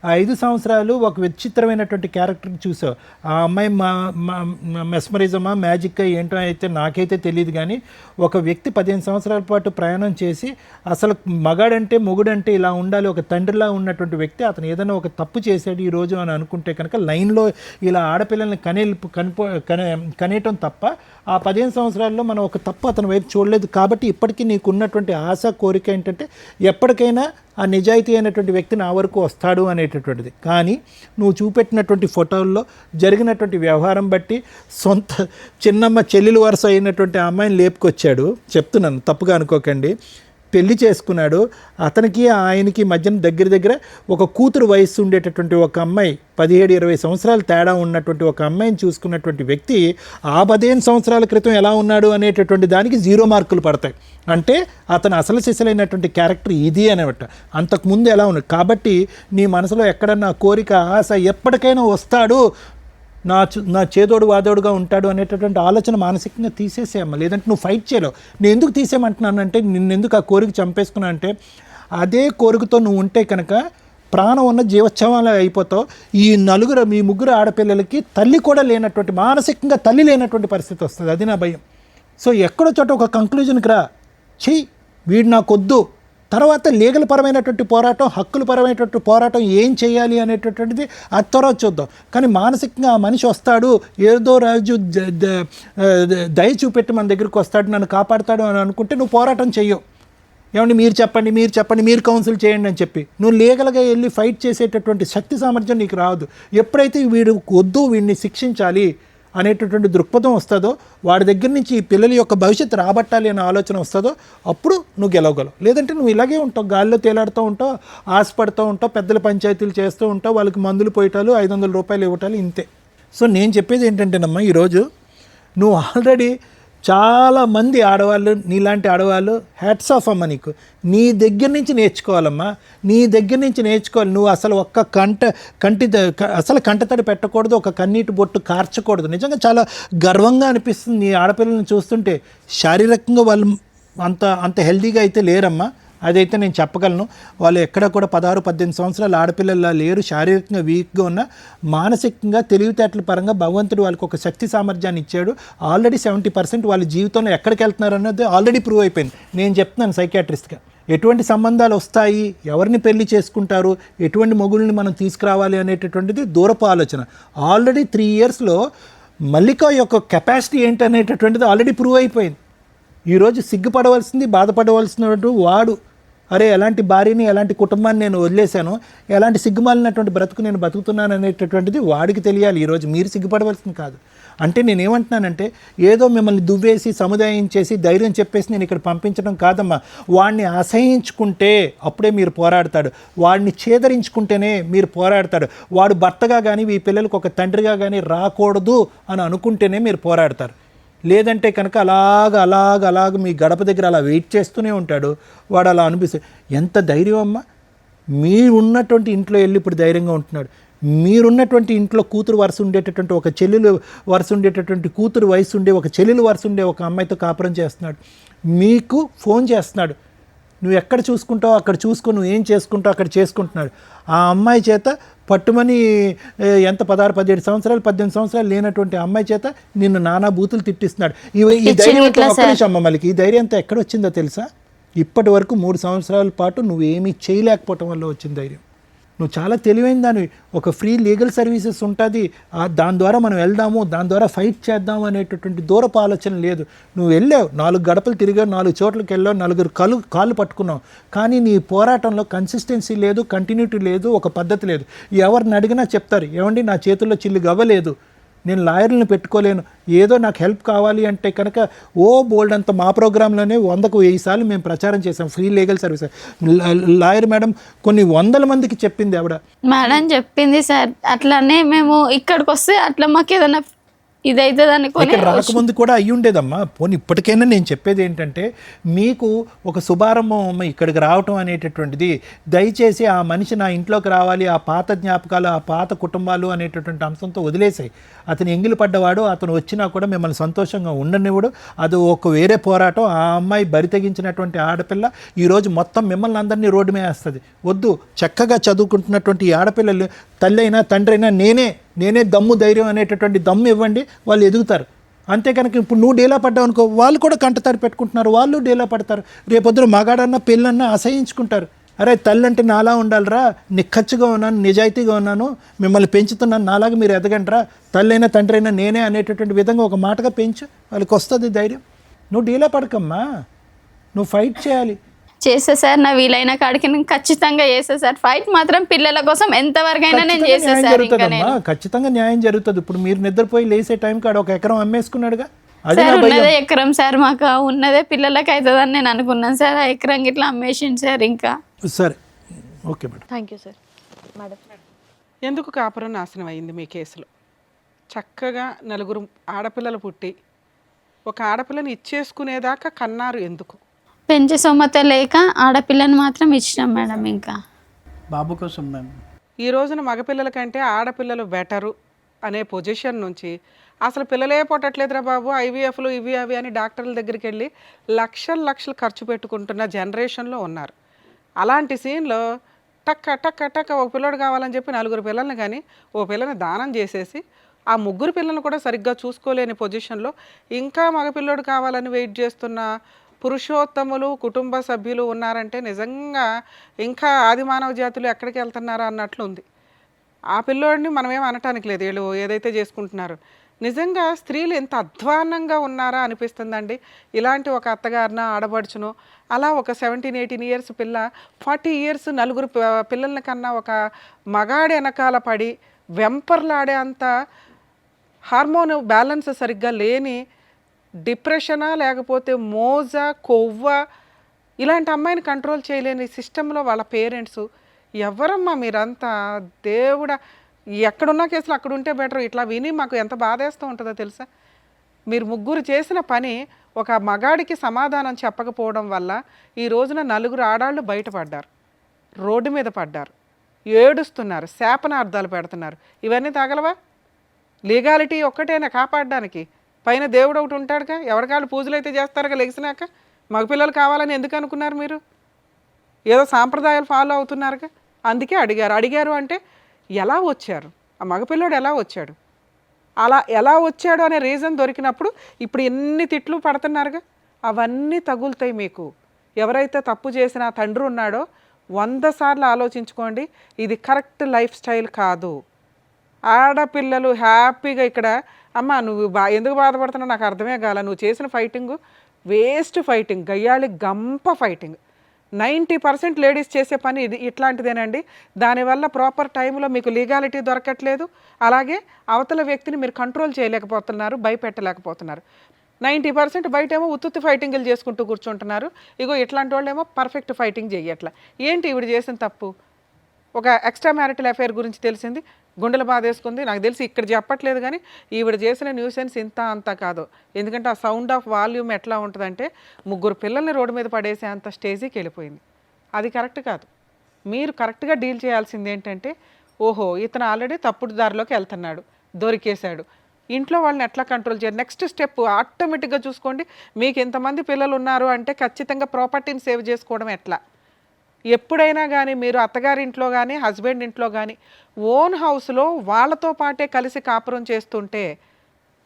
ఆ 5 సంవత్సరాలు ఒక విచిత్రమైనటువంటి క్యారెక్టర్ని చూసావు. ఆ అమ్మాయి మెస్మరిజమా మ్యాజిక్ ఏంటో అయితే నాకైతే తెలియదు, కానీ ఒక వ్యక్తి 15 సంవత్సరాల పాటు ప్రయాణం చేసి అసలు మగాడంటే మొగుడంటే ఇలా ఉండాలి, ఒక తండ్రిలా ఉన్నటువంటి వ్యక్తి అతను ఏదైనా ఒక తప్పు చేశాడు ఈరోజు అని అనుకుంటే కనుక లైన్లో ఇలా ఆడపిల్లల్ని కనేయటం తప్ప ఆ 15 సంవత్సరాల్లో మనం ఒక తప్పు అతని వైపు చూడలేదు. కాబట్టి ఇప్పటికీ నీకు ఉన్నటువంటి ఆశ కోరిక ఏంటంటే ఎప్పటికైనా ఆ నిజాయితీ అయినటువంటి వ్యక్తి నా వరకు వస్తాడు అనేటటువంటిది. కానీ నువ్వు చూపెట్టినటువంటి ఫోటోల్లో జరిగినటువంటి వ్యవహారం బట్టి సొంత చిన్నమ్మ చెల్లెలు వరుస అయినటువంటి ఆ అమ్మాయిని లేపుకొచ్చాడు. చెప్తున్నాను, తప్పుగా అనుకోకండి. పెళ్లి చేసుకున్నాడు. అతనికి ఆయనకి మధ్యన దగ్గర ఒక కూతురు వయస్సు ఉండేటటువంటి ఒక అమ్మాయి, 17-20 సంవత్సరాలు తేడా ఉన్నటువంటి ఒక అమ్మాయిని చూసుకున్నటువంటి వ్యక్తి ఆ 15 సంవత్సరాల క్రితం ఎలా ఉన్నాడు అనేటటువంటి దానికి 0 మార్కులు పడతాయి. అంటే అతను అసలు సిసలైనటువంటి క్యారెక్టర్ ఇది అనేవట. అంతకుముందు ఎలా ఉన్నాడు. కాబట్టి నీ మనసులో ఎక్కడన్నా కోరిక ఆశ ఎప్పటికైనా వస్తాడు, నా చేదోడు వాదోడుగా ఉంటాడు అనేటటువంటి ఆలోచన మానసికంగా తీసేసేయమ్మ. లేదంటే నువ్వు ఫైట్ చేయలేవు. నేను ఎందుకు తీసేయమంటున్నానంటే నిన్నెందుకు ఆ కోరిక చంపేసుకున్నా అంటే అదే కోరికతో నువ్వు ఉంటే కనుక ప్రాణం ఉన్న జీవోత్సవాలు అయిపోతావు. మీ ముగ్గురు ఆడపిల్లలకి తల్లి కూడా లేనటువంటి, మానసికంగా తల్లి లేనటువంటి పరిస్థితి వస్తుంది. అది నా భయం. సో ఎక్కడో చోట ఒక కంక్లూజన్కి రా, చెయ్యి, వీడు నాకొద్దు. తర్వాత లీగల్ పరమైనటువంటి పోరాటం, హక్కుల పరమైనటువంటి పోరాటం ఏం చేయాలి అనేటటువంటిది అది తర్వాత చూద్దాం. కానీ మానసికంగా ఆ మనిషి వస్తాడు, ఏదో రాజు దయ చూపెట్టి మన దగ్గరికి వస్తాడు, నన్ను కాపాడుతాడు అని అనుకుంటే నువ్వు పోరాటం చెయ్యవు. ఏమంటే మీరు చెప్పండి, మీరు కౌన్సిల్ చేయండి అని చెప్పి నువ్వు లీగల్గా వెళ్ళి ఫైట్ చేసేటటువంటి శక్తి సామర్థ్యం నీకు రాదు. ఎప్పుడైతే వీడు వద్దు, వీడిని శిక్షించాలి అనేటటువంటి దృక్పథం వస్తుందో, వాడి దగ్గర నుంచి ఈ పిల్లల యొక్క భవిష్యత్తు రాబట్టాలి అనే ఆలోచన వస్తుందో అప్పుడు నువ్వు గెలవగలవు. లేదంటే నువ్వు ఇలాగే ఉంటావు, గాల్లో తేలాడుతూ ఉంటావు, ఆశపడుతూ ఉంటావు, పెద్దల పంచాయతీలు చేస్తూ ఉంటావు, వాళ్ళకి మందులు పోయటాలు, 500 రూపాయలు ఇవ్వటాలు, ఇంతే. సో నేను చెప్పేది ఏంటంటేనమ్మా, ఈరోజు నువ్వు ఆల్రెడీ చాలామంది ఆడవాళ్ళు, నీలాంటి ఆడవాళ్ళు హ్యాట్స్ ఆఫ్ అమ్మ. నీకు నీ దగ్గర నుంచి నేర్చుకోవాలమ్మా, నీ దగ్గర నుంచి నేర్చుకోవాలి. నువ్వు అసలు ఒక్క కంటతడి పెట్టకూడదు, ఒక కన్నీటి బొట్టు కార్చకూడదు. నిజంగా చాలా గర్వంగా అనిపిస్తుంది నీ ఆడపిల్లల్ని చూస్తుంటే. శారీరకంగా వాళ్ళు అంత హెల్తీగా అయితే లేరమ్మా, అదైతే నేను చెప్పగలను. వాళ్ళు ఎక్కడ కూడా 16-18 సంవత్సరాల ఆడపిల్లలా లేరు. శారీరకంగా వీక్గా ఉన్న, మానసికంగా తెలివితేటల పరంగా భగవంతుడు వాళ్ళకి ఒక శక్తి సామర్థ్యాన్ని ఇచ్చాడు. ఆల్రెడీ 70% వాళ్ళ జీవితంలో ఎక్కడికి వెళ్తున్నారు అన్నది ఆల్రెడీ ప్రూవ్ అయిపోయింది. నేను చెప్తున్నాను సైకియాట్రిస్ట్గా, ఎటువంటి సంబంధాలు వస్తాయి, ఎవరిని పెళ్లి చేసుకుంటారు, ఎటువంటి మొగుళ్ళని మనం తీసుకురావాలి అనేటటువంటిది దూరపు ఆలోచన. ఆల్రెడీ 3 ఇయర్స్లో మల్లిక యొక్క కెపాసిటీ ఏంటనేటటువంటిది ఆల్రెడీ ప్రూవ్ అయిపోయింది. ఈరోజు సిగ్గుపడవలసింది, బాధపడవలసినటువంటి వాడు, అరే ఎలాంటి భార్యని, ఎలాంటి కుటుంబాన్ని నేను వదిలేశాను, ఎలాంటి సిగ్గుమాలినటువంటి బ్రతుకు నేను బతుకుతున్నాను అనేటటువంటిది వాడికి తెలియాలి. ఈరోజు మీరు సిగ్గుపడవలసింది కాదు. అంటే నేనేమంటున్నానంటే ఏదో మిమ్మల్ని దువ్వేసి సముదాయించేసి ధైర్యం చెప్పేసి నేను ఇక్కడ పంపించడం కాదమ్మా. వాడిని అసహించుకుంటే అప్పుడే మీరు పోరాడతాడు, వాడిని ఛేదరించుకుంటేనే మీరు పోరాడతాడు. వాడు భర్తగా కానీ ఈ పిల్లలకు ఒక తండ్రిగా కానీ రాకూడదు అని అనుకుంటేనే మీరు పోరాడతారు. లేదంటే కనుక అలాగ మీ గడప దగ్గర అలా వెయిట్ చేస్తూనే ఉంటాడు. వాడు అలా అనిపిస్తుంది. ఎంత ధైర్యం అమ్మా, మీరున్నటువంటి ఇంట్లో వెళ్ళి ఇప్పుడు ధైర్యంగా ఉంటున్నాడు. మీరున్నటువంటి ఇంట్లో కూతురు వరుస ఉండేటటువంటి, ఒక చెల్లెలు వరుస ఉండేటటువంటి, కూతురు వయసు ఉండే ఒక చెల్లెలు వరుస ఉండే ఒక అమ్మాయితో కాపురం చేస్తున్నాడు. మీకు ఫోన్ చేస్తున్నాడు, నువ్వు ఎక్కడ చూసుకుంటావు అక్కడ చూసుకొని, నువ్వు ఏం చేసుకుంటావు అక్కడ చేసుకుంటున్నాడు. ఆ అమ్మాయి చేత పట్టుమని ఎంత 16-17 సంవత్సరాలు 18 సంవత్సరాలు లేనటువంటి అమ్మాయి చేత నిన్ను నానా బూతులు తిట్టిస్తున్నాడు. ఈ ధైర్యం అంతా ఒక్క నిమిషం అమ్మ, మళ్ళీ ఈ ధైర్యం అంతా ఎక్కడ వచ్చిందో తెలుసా? ఇప్పటి వరకు 3 సంవత్సరాల పాటు నువ్వేమీ చేయలేకపోవటం వల్ల వచ్చిన ధైర్యం. నువ్వు చాలా తెలివైన దానివి. ఒక ఫ్రీ లీగల్ సర్వీసెస్ ఉంటుంది, దాని ద్వారా మనం వెళ్దాము, దాని ద్వారా ఫైట్ చేద్దాము అనేటటువంటి దూరపు ఆలోచన లేదు. నువ్వు వెళ్ళావు, 4 గడపలు తిరిగావు, 4 చోట్లకి వెళ్ళావు, 4 కాళ్ళు పట్టుకున్నావు. కానీ నీ పోరాటంలో కన్సిస్టెన్సీ లేదు, కంటిన్యూటీ లేదు, ఒక పద్ధతి లేదు. ఎవరిని అడిగినా చెప్తారు, ఏమండి నా చేతుల్లో చిల్లు గవ్వలేదు, నేను లాయర్లను పెట్టుకోలేను, ఏదో నాకు హెల్ప్ కావాలి అంటే కనుక బోల్డ్ అంత మా ప్రోగ్రాంలోనే 100కు 1000 సార్లు మేము ప్రచారం చేసాం free legal service. Lawyer madam కొన్ని 100 మందికి చెప్పింది ఆవిడ. మేడం చెప్పింది సార్, అట్లానే మేము ఇక్కడికి వస్తే అట్లా మాకు ఏదైనా ఇదైతుందని ఇక్కడ రాకముందు కూడా అయ్యి ఉండేదమ్మా. పోనీ ఇప్పటికైనా నేను చెప్పేది ఏంటంటే, మీకు ఒక శుభారంభం అమ్మ ఇక్కడికి రావటం అనేటటువంటిది. దయచేసి ఆ మనిషి నా ఇంట్లోకి రావాలి, ఆ పాత జ్ఞాపకాలు, ఆ పాత కుటుంబాలు అనేటటువంటి అంశంతో వదిలేసాయి. అతను ఎంగిలి పడ్డవాడు, అతను వచ్చినా కూడా మిమ్మల్ని సంతోషంగా ఉండనివ్వడు. అది ఒక వేరే పోరాటం. ఆ అమ్మాయి బరి తెగించినటువంటి ఆడపిల్ల ఈరోజు మొత్తం మిమ్మల్ని అందరినీ రోడ్డు మీద వేస్తుంది. వద్దు, చక్కగా చదువుకుంటున్నటువంటి ఈ ఆడపిల్లలు తల్లి అయినా తండ్రి అయినా నేనే దమ్ము ధైర్యం అనేటటువంటి దమ్ము ఇవ్వండి, వాళ్ళు ఎదుగుతారు. అంతే కనుక ఇప్పుడు నువ్వు డేలా పడ్డావు అనుకో, వాళ్ళు కూడా కంటతారు పెట్టుకుంటున్నారు, వాళ్ళు డేలా పడతారు. రేపొద్దున మగాడన్నా పెళ్ళన్నా అసహించుకుంటారు. అరే తల్లి అంటే నాలా ఉండాలిరా, నిక్కచ్చిగా ఉన్నాను, నిజాయితీగా ఉన్నాను, మిమ్మల్ని పెంచుతున్నాను, నాలాగా మీరు ఎదగండిరా, తల్లి అయినా తండ్రి అయినా నేనే అనేటటువంటి విధంగా ఒక మాటగా పెంచు, వాళ్ళకి వస్తుంది ధైర్యం. నువ్వు డీలా పడకమ్మా, నువ్వు ఫైట్ చేయాలి. చేస్తా సార్, నా వీలైన కాడికి నేను ఖచ్చితంగా చేస్తా సార్. ఫైట్ మాత్రం పిల్లల కోసం ఎంతవరకైనా నేను చేస్తా సార్. ఖచ్చితంగా న్యాయం జరుగుతుంది. ఇప్పుడు మీరు నిద్రపోయి లేసే టైం కాడ 1 ఎకరం అమ్మేసుకున్నాడుగా, సార్ ఉన్నదే ఎకరం సార్, మాకు ఉన్నదే పిల్లలకి అవుతుందని నేను అనుకున్నాను సార్. ఆ ఎకరం ఇట్లా అమ్మేసింది సార్. ఇంకా సరే, okay madam. Thank you sir. Madam, ఎందుకు కాపురం నాశనం అయింది మీ కేసులో? చక్కగా 4 ఆడపిల్లలు పుట్టి ఒక ఆడపిల్లని ఇచ్చేసుకునేదాకా కన్నారు ఎందుకు? పెంచే సొమ్మత లేక ఆడపిల్లని మాత్రం ఇచ్చినాం మేడం. ఇంకా బాబు కోసం మేము ఈ రోజున మగపిల్లల కంటే ఆడపిల్లలు బెటరు అనే పొజిషన్ నుంచి అసలు పిల్లలే పుట్టట్లేదురా బాబు, IVFలు ఇవి అవి అని డాక్టర్ల దగ్గరికి వెళ్ళి లక్షలు ఖర్చు పెట్టుకుంటున్న జనరేషన్లో ఉన్నారు. అలాంటి సీన్లో టక్క ఒక పిల్లోడు కావాలని చెప్పి 4 పిల్లల్ని కానీ ఓ పిల్లని దానం చేసేసి ఆ 3 పిల్లలను కూడా సరిగ్గా చూసుకోలేని పొజిషన్లో ఇంకా మగపిల్లోడు కావాలని వెయిట్ చేస్తున్న పురుషోత్తములు కుటుంబ సభ్యులు ఉన్నారంటే నిజంగా ఇంకా ఆది మానవ జాతులు ఎక్కడికి వెళ్తున్నారా అన్నట్లు ఉంది. ఆ పిల్లోడిని మనమేం అనటానికి లేదు, వీళ్ళు ఏదైతే చేసుకుంటున్నారు. నిజంగా స్త్రీలు ఎంత అధ్వాన్నంగా ఉన్నారా అనిపిస్తుందండి. ఇలాంటి ఒక అత్తగారిన ఆడబడుచును అలా ఒక 17-18 ఇయర్స్ పిల్ల 40 ఇయర్స్ 4 పిల్లల కన్నా ఒక మగాడి వెనకాల పడి వెంపర్లాడే అంత హార్మోన్ బ్యాలెన్స్ సరిగ్గా లేని డిప్రెషనా లేకపోతే మోజా కొవ్వ ఇలాంటి అమ్మాయిని కంట్రోల్ చేయలేని సిస్టంలో వాళ్ళ పేరెంట్స్. ఎవరమ్మా మీరంతా? దేవుడా, ఎక్కడున్న కేసులు అక్కడ ఉంటే బెటర్. ఇట్లా విని మాకు ఎంత బాధేస్తూ ఉంటుందో తెలుసా? మీరు 3 చేసిన పని ఒక మగాడికి సమాధానం చెప్పకపోవడం వల్ల ఈ రోజున 4 ఆడాళ్ళు బయటపడ్డారు, రోడ్డు మీద పడ్డారు, ఏడుస్తున్నారు, శాపనార్థాలు పెడుతున్నారు. ఇవన్నీ తగలవా? లీగాలిటీ ఒక్కటేనా కాపాడడానికి? పైన దేవుడు ఒకటి ఉంటాడుగా, ఎవరికాళ్ళు పూజలు అయితే చేస్తారుగా లెగిసినాక. మగపిల్లలు కావాలని ఎందుకు అనుకున్నారు మీరు? ఏదో సాంప్రదాయాలు ఫాలో అవుతున్నారుగా, అందుకే అడిగారు అంటే ఎలా వచ్చారు, ఆ మగపిల్లోడు ఎలా వచ్చాడు, అలా ఎలా వచ్చాడు అనే రీజన్ దొరికినప్పుడు ఇప్పుడు ఎన్ని తిట్లు పడుతున్నారుగా, అవన్నీ తగులుతాయి మీకు. ఎవరైతే తప్పు చేసిన తండ్రి ఉన్నాడో 100 సార్లు ఆలోచించుకోండి, ఇది కరెక్ట్ లైఫ్ స్టైల్ కాదు. ఆడపిల్లలు హ్యాపీగా ఇక్కడ అమ్మ నువ్వు ఎందుకు బాధపడుతున్నావు నాకు అర్థమే కాల, నువ్వు చేసిన ఫైటింగు వేస్ట్ ఫైటింగ్, గయ్యాళి గంప ఫైటింగ్. 90% లేడీస్ చేసే పని ఇది ఇట్లాంటిదేనండి. దానివల్ల ప్రాపర్ టైంలో మీకు లీగాలిటీ దొరకట్లేదు, అలాగే అవతల వ్యక్తిని మీరు కంట్రోల్ చేయలేకపోతున్నారు, భయపెట్టలేకపోతున్నారు. 90% బయటేమో ఉత్తుత్తి ఫైటింగ్లు చేసుకుంటూ కూర్చుంటున్నారు. ఇగో ఇట్లాంటి వాళ్ళేమో పర్ఫెక్ట్ ఫైటింగ్ చెయ్యట్లా. ఏంటి ఈవిడ చేసిన తప్పు? ఒక ఎక్స్ట్రా మ్యారిటల్ అఫైర్ గురించి తెలిసింది, గుండెలు బాధేసుకుంది. నాకు తెలిసి ఇక్కడ చెప్పట్లేదు కానీ ఈవిడ చేసిన న్యూసెన్స్ ఇంత అంతా కాదు. ఎందుకంటే ఆ సౌండ్ ఆఫ్ వాల్యూమ్ ఎట్లా ఉంటుందంటే 3 పిల్లల్ని రోడ్డు మీద పడేసే అంత స్టేజీకి వెళ్ళిపోయింది. అది కరెక్ట్ కాదు. మీరు కరెక్ట్గా డీల్ చేయాల్సింది ఏంటంటే, ఓహో ఇతను ఆల్రెడీ తప్పుడు దారిలోకి వెళ్తున్నాడు, దొరికేశాడు, ఇంట్లో వాళ్ళని ఎట్లా కంట్రోల్ చేయాలి, నెక్స్ట్ స్టెప్ ఆటోమేటిక్గా చూసుకోండి. మీకు ఇంతమంది పిల్లలు ఉన్నారు అంటే ఖచ్చితంగా ప్రాపర్టీని సేవ్ చేసుకోవడం ఎట్లా, ఎప్పుడైనా కానీ మీరు అత్తగారింట్లో కానీ హస్బెండ్ ఇంట్లో కానీ ఓన్ హౌస్లో వాళ్ళతో పాటే కలిసి కాపురం చేస్తుంటే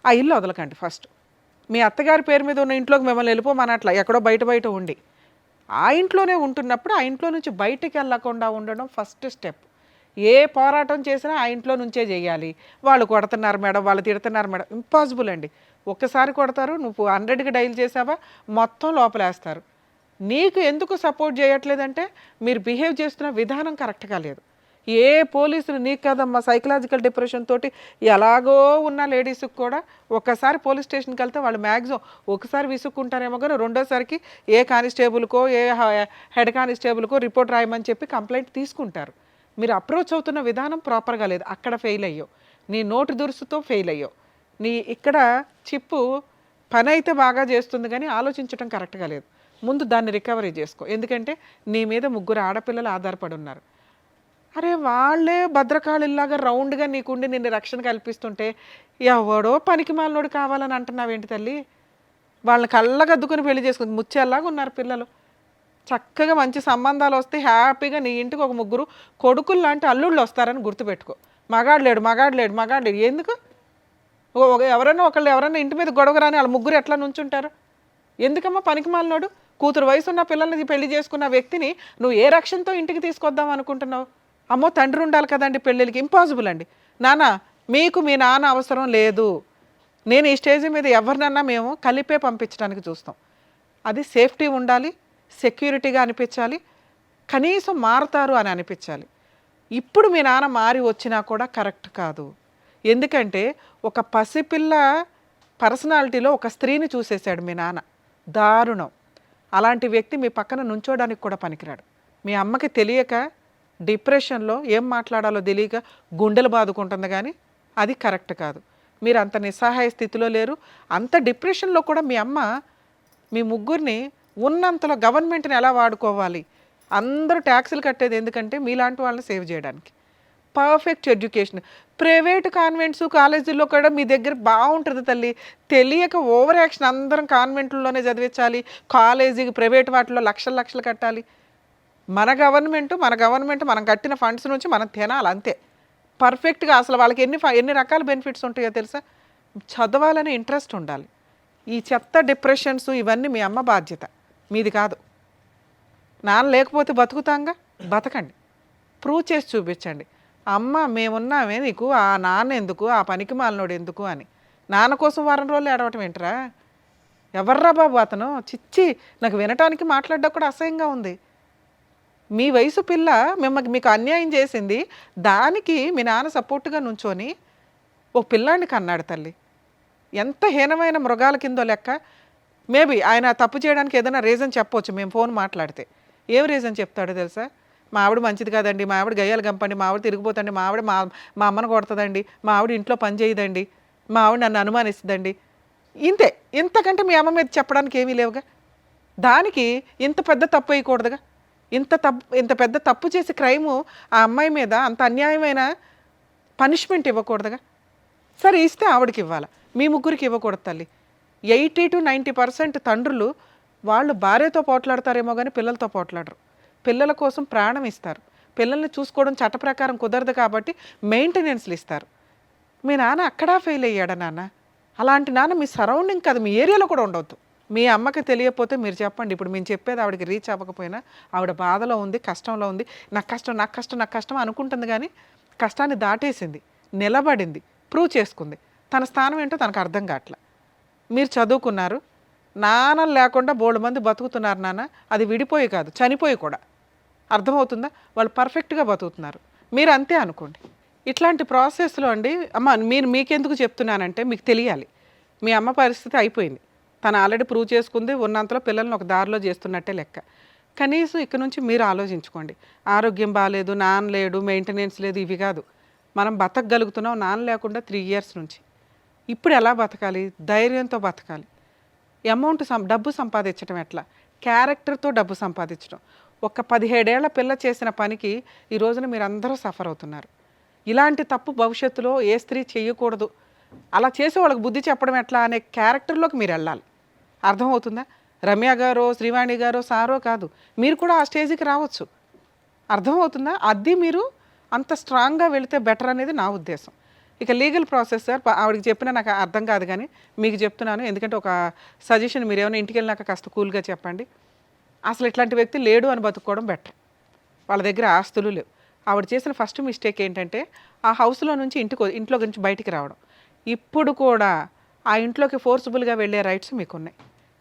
ఆ ఇల్లు వదలకండి ఫస్ట్. మీ అత్తగారి పేరు మీద ఉన్న ఇంట్లోకి మిమ్మల్ని వెళ్ళిపోమనట్లా, ఎక్కడో బయట ఉండి ఆ ఇంట్లోనే ఉంటున్నప్పుడు ఆ ఇంట్లో నుంచి బయటికి వెళ్ళకుండా ఉండడం ఫస్ట్ స్టెప్. ఏ పోరాటం చేసినా ఆ ఇంట్లో నుంచే చేయాలి. వాళ్ళు కొడుతున్నారు మేడం, వాళ్ళు తిడుతున్నారు మేడం, ఇంపాసిబుల్ అండి. ఒక్కసారి కొడతారు, నువ్వు 100కి డైల్ చేసావా మొత్తం లోపలేస్తారు. నీకు ఎందుకు సపోర్ట్ చేయట్లేదంటే మీరు బిహేవ్ చేస్తున్న విధానం కరెక్ట్గా లేదు. ఏ పోలీసులు నీకు కదమ్మా సైకలాజికల్ డిప్రెషన్ తోటి ఎలాగో ఉన్న లేడీస్కి కూడా ఒక్కసారి పోలీస్ స్టేషన్కి వెళ్తే వాళ్ళు మ్యాక్సిమం ఒకసారి విసుక్కుంటారేమో కానీ రెండోసారికి ఏ కానిస్టేబుల్కో ఏ హెడ్ కానిస్టేబుల్కో రిపోర్ట్ రాయమని చెప్పి కంప్లైంట్ తీసుకుంటారు. మీరు అప్రోచ్ అవుతున్న విధానం ప్రాపర్గా లేదు, అక్కడ ఫెయిల్ అయ్యో, నీ నోటి దురుసుతో ఫెయిల్ అయ్యో. నీ ఇక్కడ చిప్పు పని అయితే బాగా చేస్తుంది కానీ ఆలోచించడం కరెక్ట్గా లేదు. ముందు దాన్ని రికవరీ చేసుకో. ఎందుకంటే నీ మీద 3 ఆడపిల్లలు ఆధారపడి ఉన్నారు. అరే వాళ్ళే భద్రకాళిల్లాగా రౌండ్గా నీకుండి నిన్ను రక్షణ కల్పిస్తుంటే ఎవడో పనికి మాలినోడు కావాలని అంటున్నావేంటి తల్లి? వాళ్ళని కళ్ళగద్దుకుని పెళ్లి చేసుకుంది ముచ్చేలాగా ఉన్నారు పిల్లలు. చక్కగా మంచి సంబంధాలు వస్తే హ్యాపీగా నీ ఇంటికి ఒక 3 కొడుకులు లాంటి అల్లుళ్ళు వస్తారని గుర్తుపెట్టుకో. మగాడు లేడు ఎందుకు? ఎవరైనా ఇంటి మీద గొడవ రాని వాళ్ళ 3 ఎట్లా నుంచుంటారు? ఎందుకమ్మా పనికి మాలినోడు? కూతురు వయసు ఉన్న పిల్లల్ని పెళ్లి చేసుకున్న వ్యక్తిని నువ్వు ఏ రక్షణతో ఇంటికి తీసుకొద్దాం అనుకుంటున్నావు? అమ్మో తండ్రి ఉండాలి కదండి పెళ్ళిళ్ళకి, ఇంపాసిబుల్ అండి. నాన్న మీకు మీ నాన్న అవసరం లేదు. నేను ఈ స్టేజ్ మీద ఎవరినన్నా మేము కలిపే పంపించడానికి చూస్తాం. అది సేఫ్టీ ఉండాలి, సెక్యూరిటీగా అనిపించాలి, కనీసం మారుతారు అని అనిపించాలి. ఇప్పుడు మీ నాన్న మారి వచ్చినా కూడా కరెక్ట్ కాదు. ఎందుకంటే ఒక పసిపిల్ల పర్సనాలిటీలో ఒక స్త్రీని చూసేశాడు మీ నాన్న, దారుణం. అలాంటి వ్యక్తి మీ పక్కన నుంచోడానికి కూడా పనికిరాడు. మీ అమ్మకి తెలియక డిప్రెషన్లో ఏం మాట్లాడాలో తెలియక గుండెలు బాదుకుంటుంది కానీ అది కరెక్ట్ కాదు. మీరు అంత నిస్సహాయ స్థితిలో లేరు. అంత డిప్రెషన్లో కూడా మీ అమ్మ మీ 3 ఉన్నంతలో గవర్నమెంట్ని ఎలా వాడుకోవాలి, అందరూ ట్యాక్సులు కట్టేది ఎందుకంటే మీలాంటి వాళ్ళని సేవ్ చేయడానికి. పర్ఫెక్ట్ ఎడ్యుకేషన్ ప్రైవేట్ కాన్వెంట్స్ కాలేజీల్లో కూడా మీ దగ్గర బాగుంటుంది తల్లి. తెలియక ఓవర్ యాక్షన్, అందరం కాన్వెంట్లోనే చదివించాలి, కాలేజీకి ప్రైవేట్ వాటిలో లక్షలు కట్టాలి. మన గవర్నమెంట్ మనం కట్టిన ఫండ్స్ నుంచి మనం తినాలి అంతే. పర్ఫెక్ట్గా అసలు వాళ్ళకి ఎన్ని రకాల బెనిఫిట్స్ ఉంటాయో తెలుసా? చదవాలని ఇంట్రెస్ట్ ఉండాలి. ఈ చెత్త డిప్రెషన్స్ ఇవన్నీ మీ అమ్మ బాధ్యత, మీది కాదు. నాన్న లేకపోతే బతుకుతాంగా, బతకండి, ప్రూవ్ చేసి చూపించండి. అమ్మ మేమున్నామే నీకు, ఆ నాన్న ఎందుకు, ఆ పనికి మాలినోడు ఎందుకు అని. నాన్న కోసం వారం రోజులు ఏడవటం ఏంటరా? ఎవర్రా బాబు అతను? చిచ్చి, నాకు వినటానికి మాట్లాడడం కూడా అసహ్యంగా ఉంది. మీ వయసు పిల్ల మీకు అన్యాయం చేసింది, దానికి మీ నాన్న సపోర్ట్గా నుంచొని ఓ పిల్లాడిని కన్నాడు తల్లి. ఎంత హీనమైన మృగాల కిందో లెక్క. మేబీ ఆయన తప్పు చేయడానికి ఏదైనా రీజన్ చెప్పవచ్చు, మేము ఫోన్ మాట్లాడితే. ఏం రీజన్ చెప్తాడో తెలుసా? మా ఆవిడ మంచిది కాదండి, మా ఆవిడ గయ్యాలు గంపండి, మా ఆవిడ తిరిగిపోతండి, మా ఆవిడ మా అమ్మను కొడుతుందండి, మా ఆవిడ ఇంట్లో పని చేయదండి, మా ఆవిడ నన్ను అనుమానిస్తుందండి. ఇంతే. ఇంతకంటే మీ అమ్మ మీద చెప్పడానికి ఏమీ లేవుగా. దానికి ఇంత పెద్ద తప్పు వేయకూడదుగా. ఇంత పెద్ద తప్పు చేసి క్రైము ఆ అమ్మాయి మీద అంత అన్యాయమైన పనిష్మెంట్ ఇవ్వకూడదుగా. సరే ఇస్తే ఆవిడకి ఇవ్వాలి, మీ 3కి ఇవ్వకూడదు తల్లి. 80 to 90% తండ్రులు వాళ్ళు భార్యతో పోట్లాడతారేమో కానీ పిల్లలతో పోట్లాడరు. పిల్లల కోసం ప్రాణం ఇస్తారు. పిల్లల్ని చూసుకోవడం చట్ట ప్రకారం కుదరదు కాబట్టి మెయింటెనెన్స్లు ఇస్తారు. మీ నాన్న అక్కడా ఫెయిల్ అయ్యాడా నాన్న? అలాంటి నాన్న మీ సరౌండింగ్ కాదు, మీ ఏరియాలో కూడా ఉండవద్దు. మీ అమ్మకి తెలియకపోతే మీరు చెప్పండి. ఇప్పుడు మేము చెప్పేది ఆవిడకి రీచ్ అవ్వకపోయినా ఆవిడ బాధలో ఉంది, కష్టంలో ఉంది. నాకు కష్టం అనుకుంటుంది కానీ కష్టాన్ని దాటేసింది, నిలబడింది, ప్రూవ్ చేసుకుంది. తన స్థానం ఏంటో తనకు అర్థం కావట్లే. మీరు చదువుకున్నారు, నాన్న లేకుండా బోల్డ్ మంది బతుకుతున్నారు నాన్న. అది విడిపోయి కాదు, చనిపోయి కూడా. అర్థమవుతుందా? వాళ్ళు పర్ఫెక్ట్గా బతుకుతున్నారు, మీరు అంతే అనుకోండి. ఇట్లాంటి ప్రాసెస్లో అండి అమ్మ మీకెందుకు చెప్తున్నానంటే మీకు తెలియాలి. మీ అమ్మ పరిస్థితి అయిపోయింది, తను ఆల్రెడీ ప్రూవ్ చేసుకుంది. ఉన్నంతలో పిల్లల్ని ఒక దారిలో చేస్తున్నట్టే లెక్క. కనీసం ఇక్కడ నుంచి మీరు ఆలోచించుకోండి. ఆరోగ్యం బాగాలేదు, నాన్న లేడు, మెయింటెనెన్స్ లేదు, ఇవి కాదు. మనం బతకగలుగుతున్నాం నాన్న లేకుండా 3 years నుంచి. ఇప్పుడు ఎలా బతకాలి? ధైర్యంతో బతకాలి. డబ్బు సంపాదించడం ఎట్లా? క్యారెక్టర్తో డబ్బు సంపాదించడం. ఒక 17 ఏళ్ల పిల్ల చేసిన పనికి ఈ రోజున మీరు అందరూ సఫర్ అవుతున్నారు. ఇలాంటి తప్పు భవిష్యత్తులో ఏ స్త్రీ చేయకూడదు, అలా చేసే వాళ్ళకి బుద్ధి చెప్పడం ఎట్లా అనే క్యారెక్టర్లోకి మీరు వెళ్ళాలి. అర్థమవుతుందా? రమ్య గారో, శ్రీవాణి గారో, సారో కాదు, మీరు కూడా ఆ స్టేజ్కి రావచ్చు. అర్థమవుతుందా? అది మీరు అంత స్ట్రాంగ్గా వెళితే బెటర్ అనేది నా ఉద్దేశం. ఇక లీగల్ ప్రాసెస్ సార్, ఆవిడకి చెప్పినా నాకు అర్థం కాదు, కానీ మీకు చెప్తున్నాను. ఎందుకంటే ఒక సజెషన్, మీరు ఏమైనా ఇంటికి వెళ్ళినాక కాస్త కూల్గా చెప్పండి. అసలు ఇట్లాంటి వ్యక్తి లేడు అని బతుక్కోవడం బెటర్. వాళ్ళ దగ్గర ఆస్తులు లేవు. ఆవిడ చేసిన ఫస్ట్ మిస్టేక్ ఏంటంటే ఆ హౌస్లో నుంచి ఇంట్లో నుంచి బయటికి రావడం. ఇప్పుడు కూడా ఆ ఇంట్లోకి ఫోర్స్ఫుల్గా వెళ్ళే రైట్స్ మీకు ఉన్నాయి.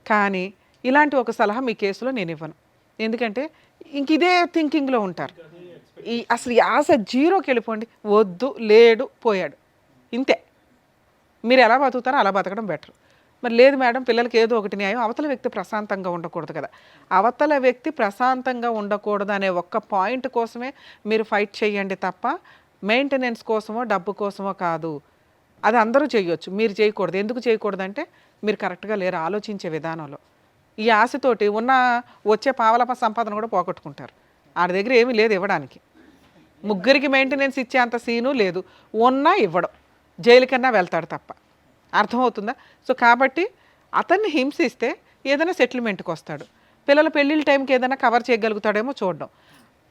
కానీ ఇలాంటి ఒక సలహా మీ కేసులో నేను ఇవ్వను. ఎందుకంటే ఇంక ఇదే థింకింగ్లో ఉంటారు. అసలు ఈ ఆశ జీరోకి వెళ్ళిపోండి. వద్దు, లేడు, పోయాడు, ఇంతే. మీరు ఎలా బతుకుతారో అలా బతకడం బెటర్. మరి లేదు మేడం, పిల్లలకి ఏదో ఒకటి న్యాయం, అవతల వ్యక్తి ప్రశాంతంగా ఉండకూడదు కదా. అవతల వ్యక్తి ప్రశాంతంగా ఉండకూడదు అనే ఒక్క పాయింట్ కోసమే మీరు ఫైట్ చేయండి తప్ప మెయింటెనెన్స్ కోసమో డబ్బు కోసమో కాదు. అది అందరూ చేయొచ్చు, మీరు చేయకూడదు. ఎందుకు చేయకూడదు అంటే మీరు కరెక్ట్గా లేరు ఆలోచించే విధానంలో. ఈ ఆశతోటి వచ్చే పావలప సంపాదన కూడా పోగొట్టుకుంటారు. ఆడి దగ్గర ఏమీ లేదు ఇవ్వడానికి. ముగ్గురికి మెయింటెనెన్స్ ఇచ్చే అంత సీను లేదు. ఉన్నా ఇవ్వడం, జైలుకన్నా వెళ్తాడు తప్ప. అర్థమవుతుందా? సో కాబట్టి అతన్ని హింసిస్తే ఏదైనా సెటిల్మెంట్కి వస్తాడు. పిల్లల పెళ్ళిళ్ళ టైంకి ఏదైనా కవర్ చేయగలుగుతాడేమో చూడడం.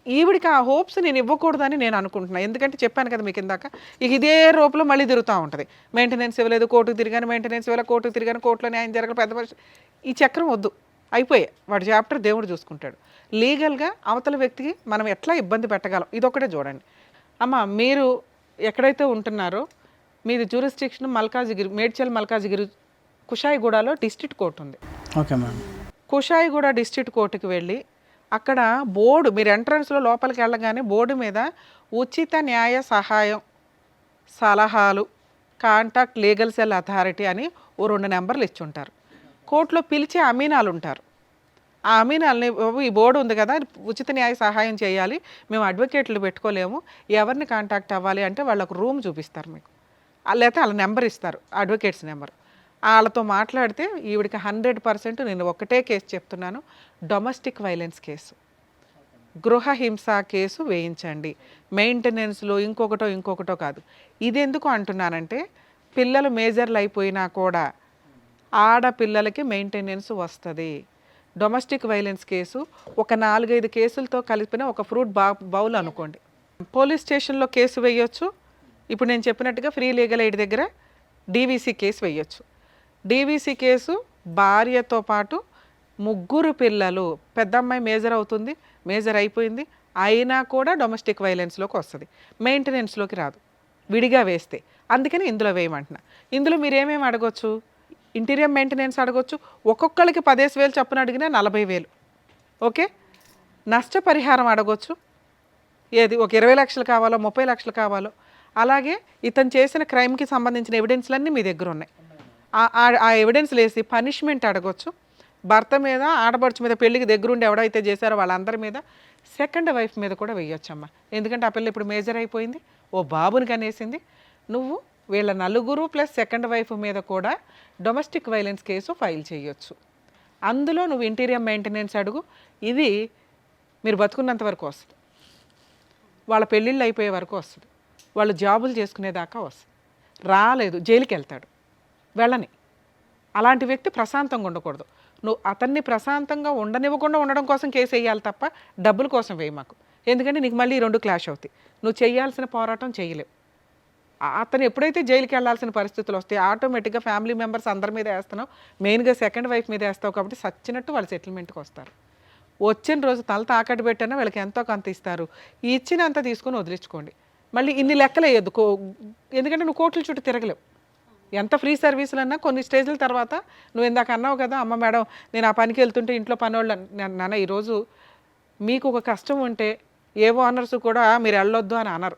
ఈవిడికి ఆ హోప్స్ నేను ఇవ్వకూడదని నేను అనుకుంటున్నాను. ఎందుకంటే చెప్పాను కదా మీకు ఇందాక, ఇక ఇదే రూపంలో మళ్ళీ తిరుగుతూ ఉంటుంది. మెయింటెనెన్స్ ఇవ్వలేదు, కోర్టుకు తిరిగాను, మెయింటెనెన్స్ ఇవ్వలేదు, కోర్టుకు తిరిగాను, కోర్టులో న్యాయం జరగలేదు, పెద్ద మనిషి. ఈ చక్రం వద్దు, అయిపోయాయి. వాడి చాప్టర్ దేవుడు చూసుకుంటాడు. లీగల్గా అవతల వ్యక్తికి మనం ఎట్లా ఇబ్బంది పెట్టగలం, ఇదొక్కటే చూడండి. అమ్మ, మీరు ఎక్కడైతే ఉంటున్నారో మీది జ్యూరిస్డిక్షన్ మల్కాజిగిరి, మేడ్చల్ మల్కాజిగిరి కుషాయిగూడలో డిస్ట్రిక్ట్ కోర్టు ఉంది. Okay madam. కుషాయిగూడ డిస్ట్రిక్ట్ కోర్టుకి వెళ్ళి అక్కడ బోర్డు, మీరు ఎంట్రన్స్లో లోపలికి వెళ్ళగానే బోర్డు మీద ఉచిత న్యాయ సహాయం సలహాలు కాంటాక్ట్ లీగల్ సెల్ అథారిటీ అని ఓ 2 నెంబర్లు ఇచ్చి ఉంటారు. కోర్టులో పిలిచే అమీనాలు ఉంటారు. ఆ అమీనాల్ని, ఈ బోర్డు ఉంది కదా, ఉచిత న్యాయ సహాయం చేయాలి, మేము అడ్వకేట్లు పెట్టుకోలేము, ఎవరిని కాంటాక్ట్ అవ్వాలి అంటే వాళ్ళకు రూమ్ చూపిస్తారు మీకు, లేకపోతే వాళ్ళ నెంబర్ ఇస్తారు, అడ్వకేట్స్ నెంబర్. వాళ్ళతో మాట్లాడితే ఈవిడికి 100%, నేను ఒకటే కేసు చెప్తున్నాను, డొమెస్టిక్ వైలెన్స్ కేసు, గృహహింస కేసు వేయించండి. మెయింటెనెన్స్లో ఇంకొకటో కాదు. ఇది ఎందుకు అంటున్నానంటే పిల్లలు మేజర్లు అయిపోయినా కూడా ఆడపిల్లలకి మెయింటెనెన్స్ వస్తుంది. డొమెస్టిక్ వైలెన్స్ కేసు ఒక 4-5 కేసులతో కలిపిన ఒక ఫ్రూట్ బౌల్ అనుకోండి. పోలీస్ స్టేషన్లో కేసు వేయొచ్చు. ఇప్పుడు నేను చెప్పినట్టుగా ఫ్రీ లీగల్ ఎయిడ్ దగ్గర డీవీసీ కేసు వేయొచ్చు. డీవీసీ కేసు భార్యతో పాటు 3 పిల్లలు, పెద్ద అమ్మాయి మేజర్ అయిపోయింది, అయినా కూడా డొమెస్టిక్ వైలెన్స్లోకి వస్తుంది, మెయింటెనెన్స్లోకి రాదు, విడిగా వేస్తే. అందుకని ఇందులో వేయమంటున్నా. ఇందులో మీరు ఏమేమి అడగొచ్చు? ఇంటీరియర్ మెయింటెనెన్స్ అడగొచ్చు. ఒక్కొక్కరికి 15,000 చొప్పున అడిగినా 40,000. ఓకే. నష్టపరిహారం అడగొచ్చు. ఏది ఒక 20 లక్షలు కావాలో 30 లక్షలు కావాలో. అలాగే ఇతను చేసిన క్రైమ్కి సంబంధించిన ఎవిడెన్స్లన్నీ మీ దగ్గర ఉన్నాయి. ఆ ఎవిడెన్స్లు వేసి పనిష్మెంట్ అడగొచ్చు. భర్త మీద, ఆడపడుచు మీద, పెళ్ళికి దగ్గరుండి ఎవడైతే చేశారో వాళ్ళందరి మీద, సెకండ్ వైఫ్ మీద కూడా వేయొచ్చమ్మా. ఎందుకంటే ఆ పిల్ల ఇప్పుడు మేజర్ అయిపోయింది, ఓ బాబుని కనేసింది. నువ్వు వీళ్ళ 4 ప్లస్ సెకండ్ వైఫ్ మీద కూడా డొమెస్టిక్ వైలెన్స్ కేసు ఫైల్ చేయొచ్చు. అందులో నువ్వు ఇంటీరియర్ మెయింటెనెన్స్ అడుగు. ఇది మీరు బతుకున్నంత వరకు వస్తుంది, వాళ్ళ పెళ్ళిళ్ళు అయిపోయే వరకు వస్తుంది, వాళ్ళు జాబులు చేసుకునేదాకా వస్తుంది. రాలేదు, జైలుకి వెళ్తాడు, వెళ్ళని. అలాంటి వ్యక్తి ప్రశాంతంగా ఉండకూడదు. నువ్వు అతన్ని ప్రశాంతంగా ఉండనివ్వకుండా ఉండడం కోసం కేసు వేయాలి తప్ప డబ్బుల కోసం వేయి మాకు. ఎందుకంటే నీకు మళ్ళీ 2 క్లాష్ అవుతాయి. నువ్వు చేయాల్సిన పోరాటం చేయలేవు. అతను ఎప్పుడైతే జైలుకి వెళ్ళాల్సిన పరిస్థితులు వస్తాయి, ఆటోమేటిక్గా ఫ్యామిలీ మెంబర్స్ అందరి మీద వేస్తున్నావు, మెయిన్గా సెకండ్ వైఫ్ మీద వేస్తావు. కాబట్టి సచ్చినట్టు వాళ్ళు సెటిల్మెంట్కి వస్తారు. వచ్చిన రోజు తల తాకట్టు పెట్టినా వీళ్ళకి ఎంతో కొంత ఇస్తారు. ఈ ఇచ్చినంత తీసుకొని వదిలించుకోండి. మళ్ళీ ఇన్ని లెక్కలు వేయద్దు, ఎందుకంటే నువ్వు కోర్టుల చుట్టూ తిరగలేవు. ఎంత ఫ్రీ సర్వీసులు అన్నా కొన్ని స్టేజ్ల తర్వాత, నువ్వు ఇందాక అన్నావు కదా, అమ్మ మేడం నేను ఆ పనికి వెళ్తుంటే ఇంట్లో పనోళ్ళు, నాన్న ఈరోజు మీకు ఒక కష్టం ఉంటే ఏ ఓనర్స్ కూడా మీరు వెళ్ళొద్దు అని అనరు.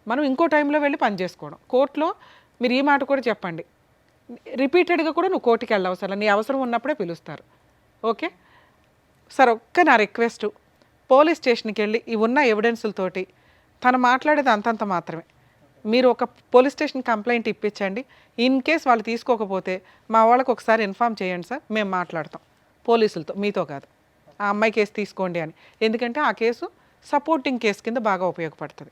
మనం ఇంకో టైంలో వెళ్ళి పని చేసుకోవడం. కోర్టులో మీరు ఈ మాట కూడా చెప్పండి, రిపీటెడ్గా కూడా నువ్వు కోర్టుకి వెళ్ళవసరం, నీ అవసరం ఉన్నప్పుడే పిలుస్తారు. ఓకే సార్, నా రిక్వెస్ట్, పోలీస్ స్టేషన్కి వెళ్ళి ఈ ఉన్న ఎవిడెన్సులతోటి తను మాట్లాడేది అంతంత మాత్రమే. మీరు ఒక పోలీస్ స్టేషన్ కంప్లైంట్ ఇప్పించండి. ఇన్ కేస్ వాళ్ళు తీసుకోకపోతే మా వాళ్ళకి ఒకసారి ఇన్ఫామ్ చేయండి సార్, మేము మాట్లాడతాం పోలీసులతో, మీతో కాదు. ఆ అమ్మాయి కేసు తీసుకోండి అని. ఎందుకంటే ఆ కేసు సపోర్టింగ్ కేసు కింద బాగా ఉపయోగపడుతుంది.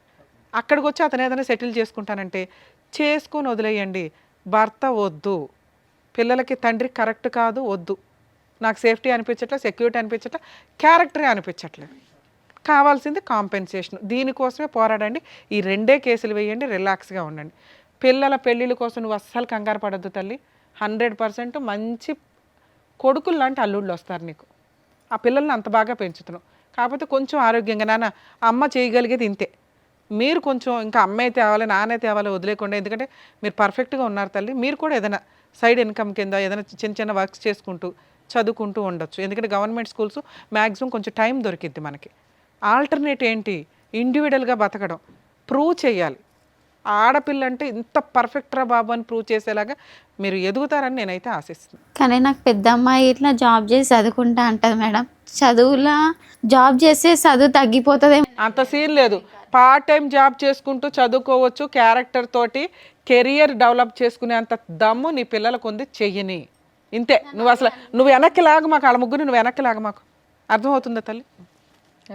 అక్కడికి వచ్చి అతను ఏదైనా సెటిల్ చేసుకుంటానంటే చేసుకొని వదిలేయండి. భర్త వద్దు, పిల్లలకి తండ్రి కరెక్ట్ కాదు, వద్దు, నాకు సేఫ్టీ అనిపించట్లేదు, సెక్యూరిటీ అనిపించట్లేదు, క్యారెక్టరే అనిపించట్లేదు. కావాల్సింది కాంపెన్సేషన్. దీనికోసమే పోరాడండి. ఈ 2 కేసులు వేయండి, రిలాక్స్గా ఉండండి. పిల్లల పెళ్ళిళ్ళ కోసం నువ్వు అస్సలు కంగారు పడద్దు తల్లి. 100% మంచి కొడుకులు లాంటి అల్లుళ్ళు వస్తారు నీకు. ఆ పిల్లల్ని అంత బాగా పెంచుతున్నావు. కాకపోతే కొంచెం ఆరోగ్యంగా, నాన్న అమ్మ చేయగలిగేది ఇంతే, మీరు కొంచెం ఇంకా అమ్మే తేవాలి నాన్నే తేవాలి వదిలేకుండా, ఎందుకంటే మీరు పర్ఫెక్ట్గా ఉన్నారు తల్లి. మీరు కూడా ఏదైనా సైడ్ ఇన్కమ్ కింద ఏదైనా చిన్న చిన్న వర్క్స్ చేసుకుంటూ చదువుకుంటూ ఉండొచ్చు. ఎందుకంటే గవర్నమెంట్ స్కూల్స్ మ్యాక్సిమం కొంచెం టైం దొరికిద్ది మనకి. ఆల్టర్నేట్ ఏంటి, ఇండివిజువల్గా బతకడం, ప్రూవ్ చేయాలి. ఆడపిల్ల అంటే ఇంత పర్ఫెక్ట్ రా బాబు అని ప్రూవ్ చేసేలాగా మీరు ఎదుగుతారని నేనైతే ఆశిస్తున్నాను. కానీ నాకు పెద్ద అమ్మాయి ఇట్లా జాబ్ చేసి చదువుకుంటా అంటది మేడం. చదువులా జాబ్ చేస్తే చదువు తగ్గిపోతుంది. అంత సీన్ లేదు. పార్ట్ టైం జాబ్ చేసుకుంటూ చదువుకోవచ్చు. క్యారెక్టర్ తోటి కెరియర్ డెవలప్ చేసుకునే అంత దమ్ము నీ పిల్లలకు ఉంది, చెయ్యని. ఇంతే. నువ్వు వెనక్కి లాగా మాకు, వాళ్ళ ముగ్గురు నువ్వు వెనక్కి లాగా మాకు. అర్థమవుతుందా తల్లి?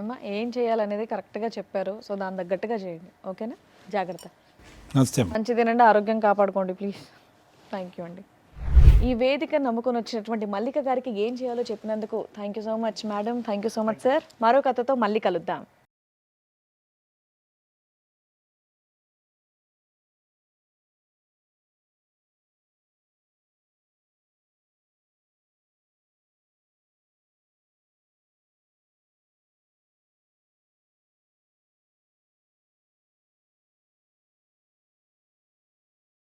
అమ్మా ఏం చేయాలనేది కరెక్ట్గా చెప్పారు. సో దాని తగ్గట్టుగా చేయండి, ఓకేనా? జాగ్రత్త. నమస్తే. మంచి తినండి, ఆరోగ్యం కాపాడుకోండి ప్లీజ్. థ్యాంక్ యూ అండి. ఈ వేదిక నమ్ముకొని వచ్చినటువంటి మల్లిక గారికి ఏం చేయాలో చెప్పినందుకు thank you so much madam. Thank you so much sir. మరో కథతో మళ్ళీ కలుద్దాం.